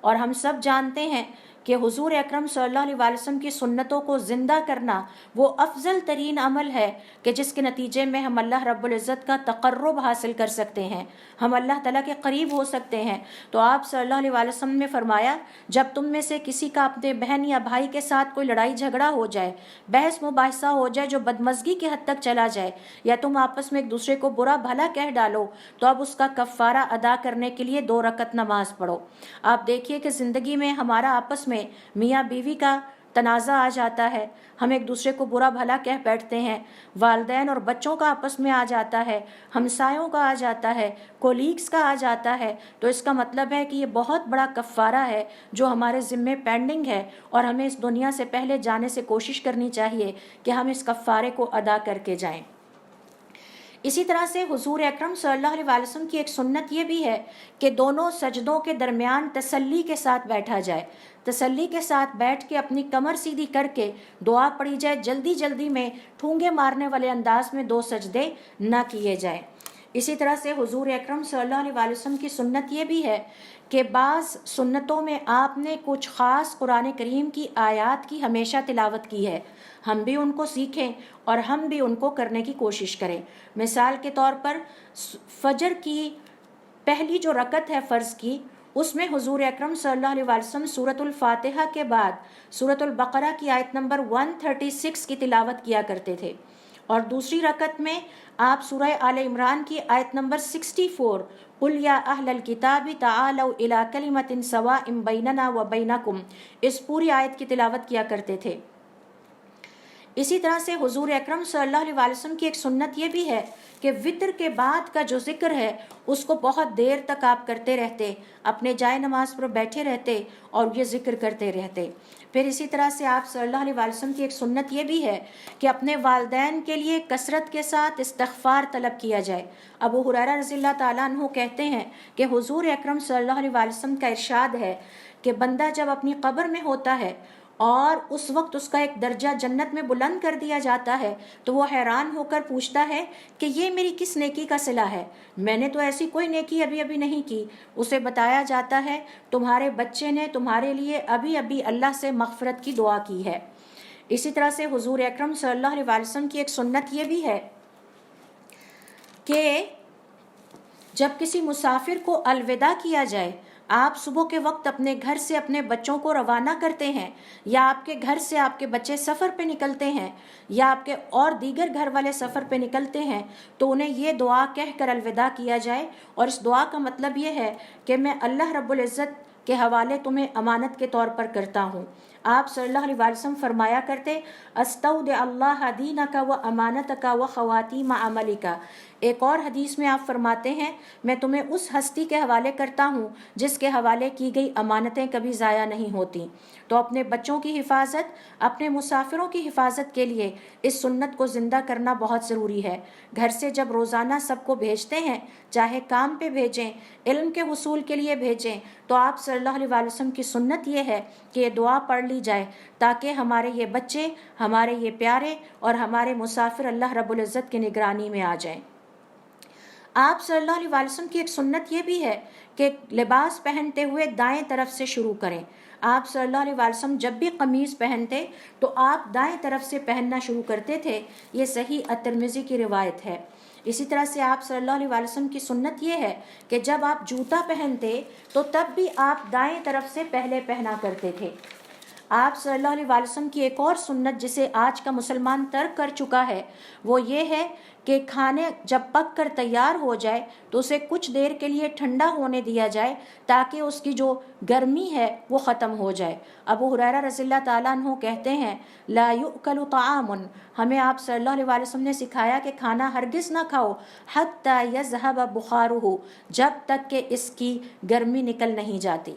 اور ہم سب جانتے ہیں کہ حضور اکرم صلی اللہ علیہ وسلم کی سنتوں کو زندہ کرنا وہ افضل ترین عمل ہے کہ جس کے نتیجے میں ہم اللہ رب العزت کا تقرب حاصل کر سکتے ہیں، ہم اللہ تعالیٰ کے قریب ہو سکتے ہیں۔ تو آپ صلی اللہ علیہ وسلم نے فرمایا، جب تم میں سے کسی کا اپنے بہن یا بھائی کے ساتھ کوئی لڑائی جھگڑا ہو جائے، بحث مباحثہ ہو جائے جو بدمزگی کی حد تک چلا جائے، یا تم آپس میں ایک دوسرے کو برا بھلا کہہ ڈالو، تو اب اس کا کفارہ ادا کرنے کے لیے 2 رکعت نماز پڑھو۔ آپ دیکھیے کہ زندگی میں ہمارا آپس میں میاں بیوی کا تنازع آ جاتا ہے، ہم ایک دوسرے کو برا بھلا کہہ بیٹھتے ہیں، والدین اور بچوں کا آپس میں آ جاتا ہے، ہمسایوں کا آ جاتا ہے، کولیگز کا آ جاتا ہے، تو اس کا مطلب ہے کہ یہ بہت بڑا کفارہ ہے جو ہمارے ذمے پینڈنگ ہے، اور ہمیں اس دنیا سے پہلے جانے سے کوشش کرنی چاہیے کہ ہم اس کفارے کو ادا کر کے جائیں۔ اسی طرح سے حضور اکرم صلی اللہ علیہ وسلم کی ایک سنت یہ بھی ہے کہ دونوں سجدوں کے درمیان تسلی کے ساتھ بیٹھا جائے، تسلی کے ساتھ بیٹھ کے اپنی کمر سیدھی کر کے دعا پڑھی جائے، جلدی جلدی میں ٹھونگے مارنے والے انداز میں 2 سجدے نہ کیے جائیں۔ اسی طرح سے حضور اکرم صلی اللہ علیہ وسلم کی سنت یہ بھی ہے کہ بعض سنتوں میں آپ نے کچھ خاص قرآن کریم کی آیات کی ہمیشہ تلاوت کی ہے، ہم بھی ان کو سیکھیں اور ہم بھی ان کو کرنے کی کوشش کریں۔ مثال کے طور پر فجر کی پہلی جو رکعت ہے فرض کی، اس میں حضور اکرم صلی اللہ علیہ وسلم سورۃ الفاتحہ کے بعد سورۃ البقرہ کی آیت نمبر 136 کی تلاوت کیا کرتے تھے، اور دوسری رکعت میں آپ سورہ آل عمران کی آیت نمبر 64 قُلْ يَا أَهْلَ الْكِتَابِ تَعَالَوْا إِلَىٰ كَلِمَةٍ سَوَاءٍ بَيْنَنَا وَبَيْنَكُمْ، اس پوری آیت کی تلاوت کیا کرتے تھے۔ اسی طرح سے حضور اکرم صلی اللہ علیہ وسلم کی ایک سنت یہ بھی ہے کہ وطر کے بعد کا جو ذکر ہے اس کو بہت دیر تک آپ کرتے رہتے، اپنے جائے نماز پر بیٹھے رہتے اور یہ ذکر کرتے رہتے۔ پھر اسی طرح سے آپ صلی اللہ علیہ وسلم کی ایک سنت یہ بھی ہے کہ اپنے والدین کے لیے کثرت کے ساتھ استغفار طلب کیا جائے۔ ابو ہریرہ رضی اللہ تعالیٰ عنہ کہتے ہیں کہ حضور اکرم صلی اللہ علیہ وسلم کا ارشاد ہے کہ بندہ جب اپنی قبر میں ہوتا ہے اور اس وقت اس کا ایک درجہ جنت میں بلند کر دیا جاتا ہے تو وہ حیران ہو کر پوچھتا ہے کہ یہ میری کس نیکی کا صلہ ہے، میں نے تو ایسی کوئی نیکی ابھی نہیں کی۔ اسے بتایا جاتا ہے تمہارے بچے نے تمہارے لیے ابھی اللہ سے مغفرت کی دعا کی ہے۔ اسی طرح سے حضور اکرم صلی اللہ علیہ وسلم کی ایک سنت یہ بھی ہے کہ جب کسی مسافر کو الوداع کیا جائے، آپ صبح کے وقت اپنے گھر سے اپنے بچوں کو روانہ کرتے ہیں، یا آپ کے گھر سے آپ کے بچے سفر پہ نکلتے ہیں، یا آپ کے اور دیگر گھر والے سفر پہ نکلتے ہیں، تو انہیں یہ دعا کہہ کر الوداع کیا جائے۔ اور اس دعا کا مطلب یہ ہے کہ میں اللہ رب العزت کے حوالے تمہیں امانت کے طور پر کرتا ہوں۔ آپ صلی اللہ علیہ وسلم فرمایا کرتے استودع اللہ دینک و امانتک و خواتیم عملک۔ ایک اور حدیث میں آپ فرماتے ہیں میں تمہیں اس ہستی کے حوالے کرتا ہوں جس کے حوالے کی گئی امانتیں کبھی ضائع نہیں ہوتی۔ تو اپنے بچوں کی حفاظت، اپنے مسافروں کی حفاظت کے لیے اس سنت کو زندہ کرنا بہت ضروری ہے۔ گھر سے جب روزانہ سب کو بھیجتے ہیں، چاہے کام پہ بھیجیں، علم کے حصول کے لیے بھیجیں، تو آپ صلی اللہ علیہ وسلم کی سنت یہ ہے کہ یہ دعا پڑھ لی جائے تاکہ ہمارے یہ بچے، ہمارے یہ پیارے اور ہمارے مسافر اللہ رب العزت کی نگرانی میں آ جائیں۔ آپ صلی اللہ علیہ وسلم کی ایک سنت یہ بھی ہے کہ لباس پہنتے ہوئے دائیں طرف سے شروع کریں۔ آپ صلی اللہ علیہ وسلم جب بھی قمیض پہنتے تو آپ دائیں طرف سے پہننا شروع کرتے تھے، یہ صحیح الترمذی کی روایت ہے۔ اسی طرح سے آپ صلی اللہ علیہ وسلم کی سنت یہ ہے کہ جب آپ جوتا پہنتے تو تب بھی آپ دائیں طرف سے پہلے پہنا کرتے تھے۔ آپ صلی اللہ علیہ وسلم کی ایک اور سنت جسے آج کا مسلمان ترک کر چکا ہے وہ یہ ہے کہ کھانے جب پک کر تیار ہو جائے تو اسے کچھ دیر کے لیے ٹھنڈا ہونے دیا جائے تاکہ اس کی جو گرمی ہے وہ ختم ہو جائے۔ ابو ہریرہ رضی اللہ تعالیٰ عنہ کہتے ہیں لا یؤکل طعام، ہمیں آپ صلی اللہ علیہ وسلم نے سکھایا کہ کھانا ہرگز نہ کھاؤ حتی یذهب بخارہ، جب تک کہ اس کی گرمی نکل نہیں جاتی۔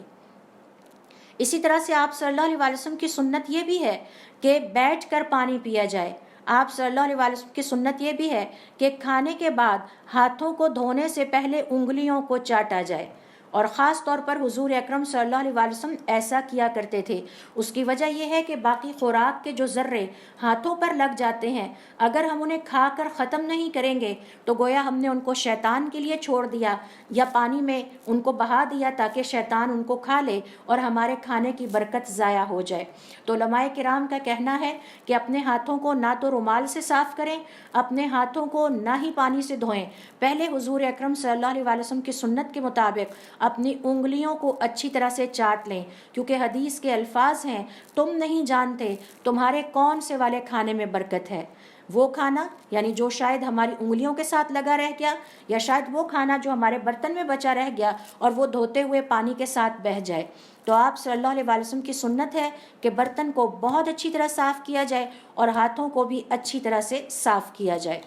اسی طرح سے آپ صلی اللہ علیہ وسلم کی سنت یہ بھی ہے کہ بیٹھ کر پانی پیا جائے۔ آپ صلی اللہ علیہ وسلم کی سنت یہ بھی ہے کہ کھانے کے بعد ہاتھوں کو دھونے سے پہلے انگلیوں کو چاٹا جائے، اور خاص طور پر حضور اکرم صلی اللہ علیہ وسلم ایسا کیا کرتے تھے۔ اس کی وجہ یہ ہے کہ باقی خوراک کے جو ذرے ہاتھوں پر لگ جاتے ہیں، اگر ہم انہیں کھا کر ختم نہیں کریں گے تو گویا ہم نے ان کو شیطان کے لیے چھوڑ دیا یا پانی میں ان کو بہا دیا تاکہ شیطان ان کو کھا لے اور ہمارے کھانے کی برکت ضائع ہو جائے۔ تو علماء کرام کا کہنا ہے کہ اپنے ہاتھوں کو نہ تو رومال سے صاف کریں، اپنے ہاتھوں کو نہ ہی پانی سے دھوئیں، پہلے حضور اکرم صلی اللہ علیہ وسلم کی سنت کے مطابق اپنی انگلیوں کو اچھی طرح سے چاٹ لیں، کیونکہ حدیث کے الفاظ ہیں تم نہیں جانتے تمہارے کون سے والے کھانے میں برکت ہے۔ وہ کھانا یعنی جو شاید ہماری انگلیوں کے ساتھ لگا رہ گیا، یا شاید وہ کھانا جو ہمارے برتن میں بچا رہ گیا اور وہ دھوتے ہوئے پانی کے ساتھ بہہ جائے۔ تو آپ صلی اللہ علیہ وسلم کی سنت ہے کہ برتن کو بہت اچھی طرح صاف کیا جائے اور ہاتھوں کو بھی اچھی طرح سے صاف کیا جائے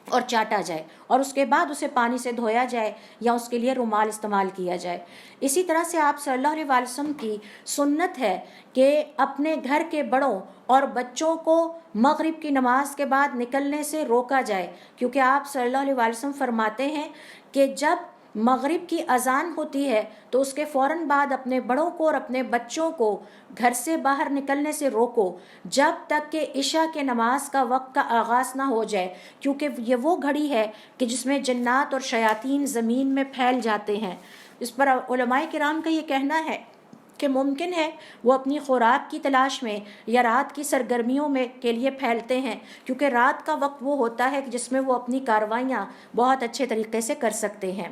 اور چاٹا جائے، اور اس کے بعد اسے پانی سے دھویا جائے یا اس کے لیے رومال استعمال کیا جائے۔ اسی طرح سے آپ صلی اللہ علیہ وسلم کی سنت ہے کہ اپنے گھر کے بڑوں اور بچوں کو مغرب کی نماز کے بعد نکلنے سے روکا جائے، کیونکہ آپ صلی اللہ علیہ وسلم فرماتے ہیں کہ جب مغرب کی اذان ہوتی ہے تو اس کے فوراً بعد اپنے بڑوں کو اور اپنے بچوں کو گھر سے باہر نکلنے سے روکو جب تک کہ عشاء کے نماز کا وقت کا آغاز نہ ہو جائے، کیونکہ یہ وہ گھڑی ہے کہ جس میں جنات اور شیاطین زمین میں پھیل جاتے ہیں۔ اس پر علماء کرام کا یہ کہنا ہے کہ ممکن ہے وہ اپنی خوراک کی تلاش میں یا رات کی سرگرمیوں میں کے لیے پھیلتے ہیں، کیونکہ رات کا وقت وہ ہوتا ہے جس میں وہ اپنی کاروائیاں بہت اچھے طریقے سے کر سکتے ہیں۔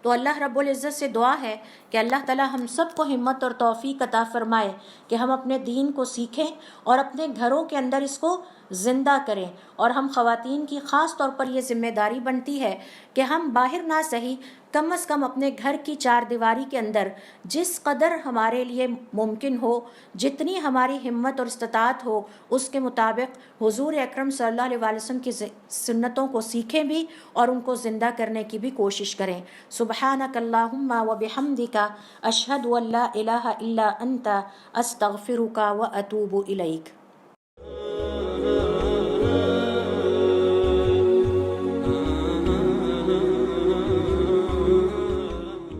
تو اللہ رب العزت سے دعا ہے کہ اللہ تعالیٰ ہم سب کو ہمت اور توفیق عطا فرمائے کہ ہم اپنے دین کو سیکھیں اور اپنے گھروں کے اندر اس کو زندہ کریں۔ اور ہم خواتین کی خاص طور پر یہ ذمہ داری بنتی ہے کہ ہم باہر نہ صحیح کم از کم اپنے گھر کی چار دیواری کے اندر جس قدر ہمارے لیے ممکن ہو، جتنی ہماری ہمت اور استطاعت ہو، اس کے مطابق حضور اکرم صلی اللہ علیہ وسلم کی سنتوں کو سیکھیں بھی اور ان کو زندہ کرنے کی بھی کوشش کریں۔ سبحانک اللہم و بحمدک اشہد ان لا الہ الا انت استغفرک و اتوب الیک۔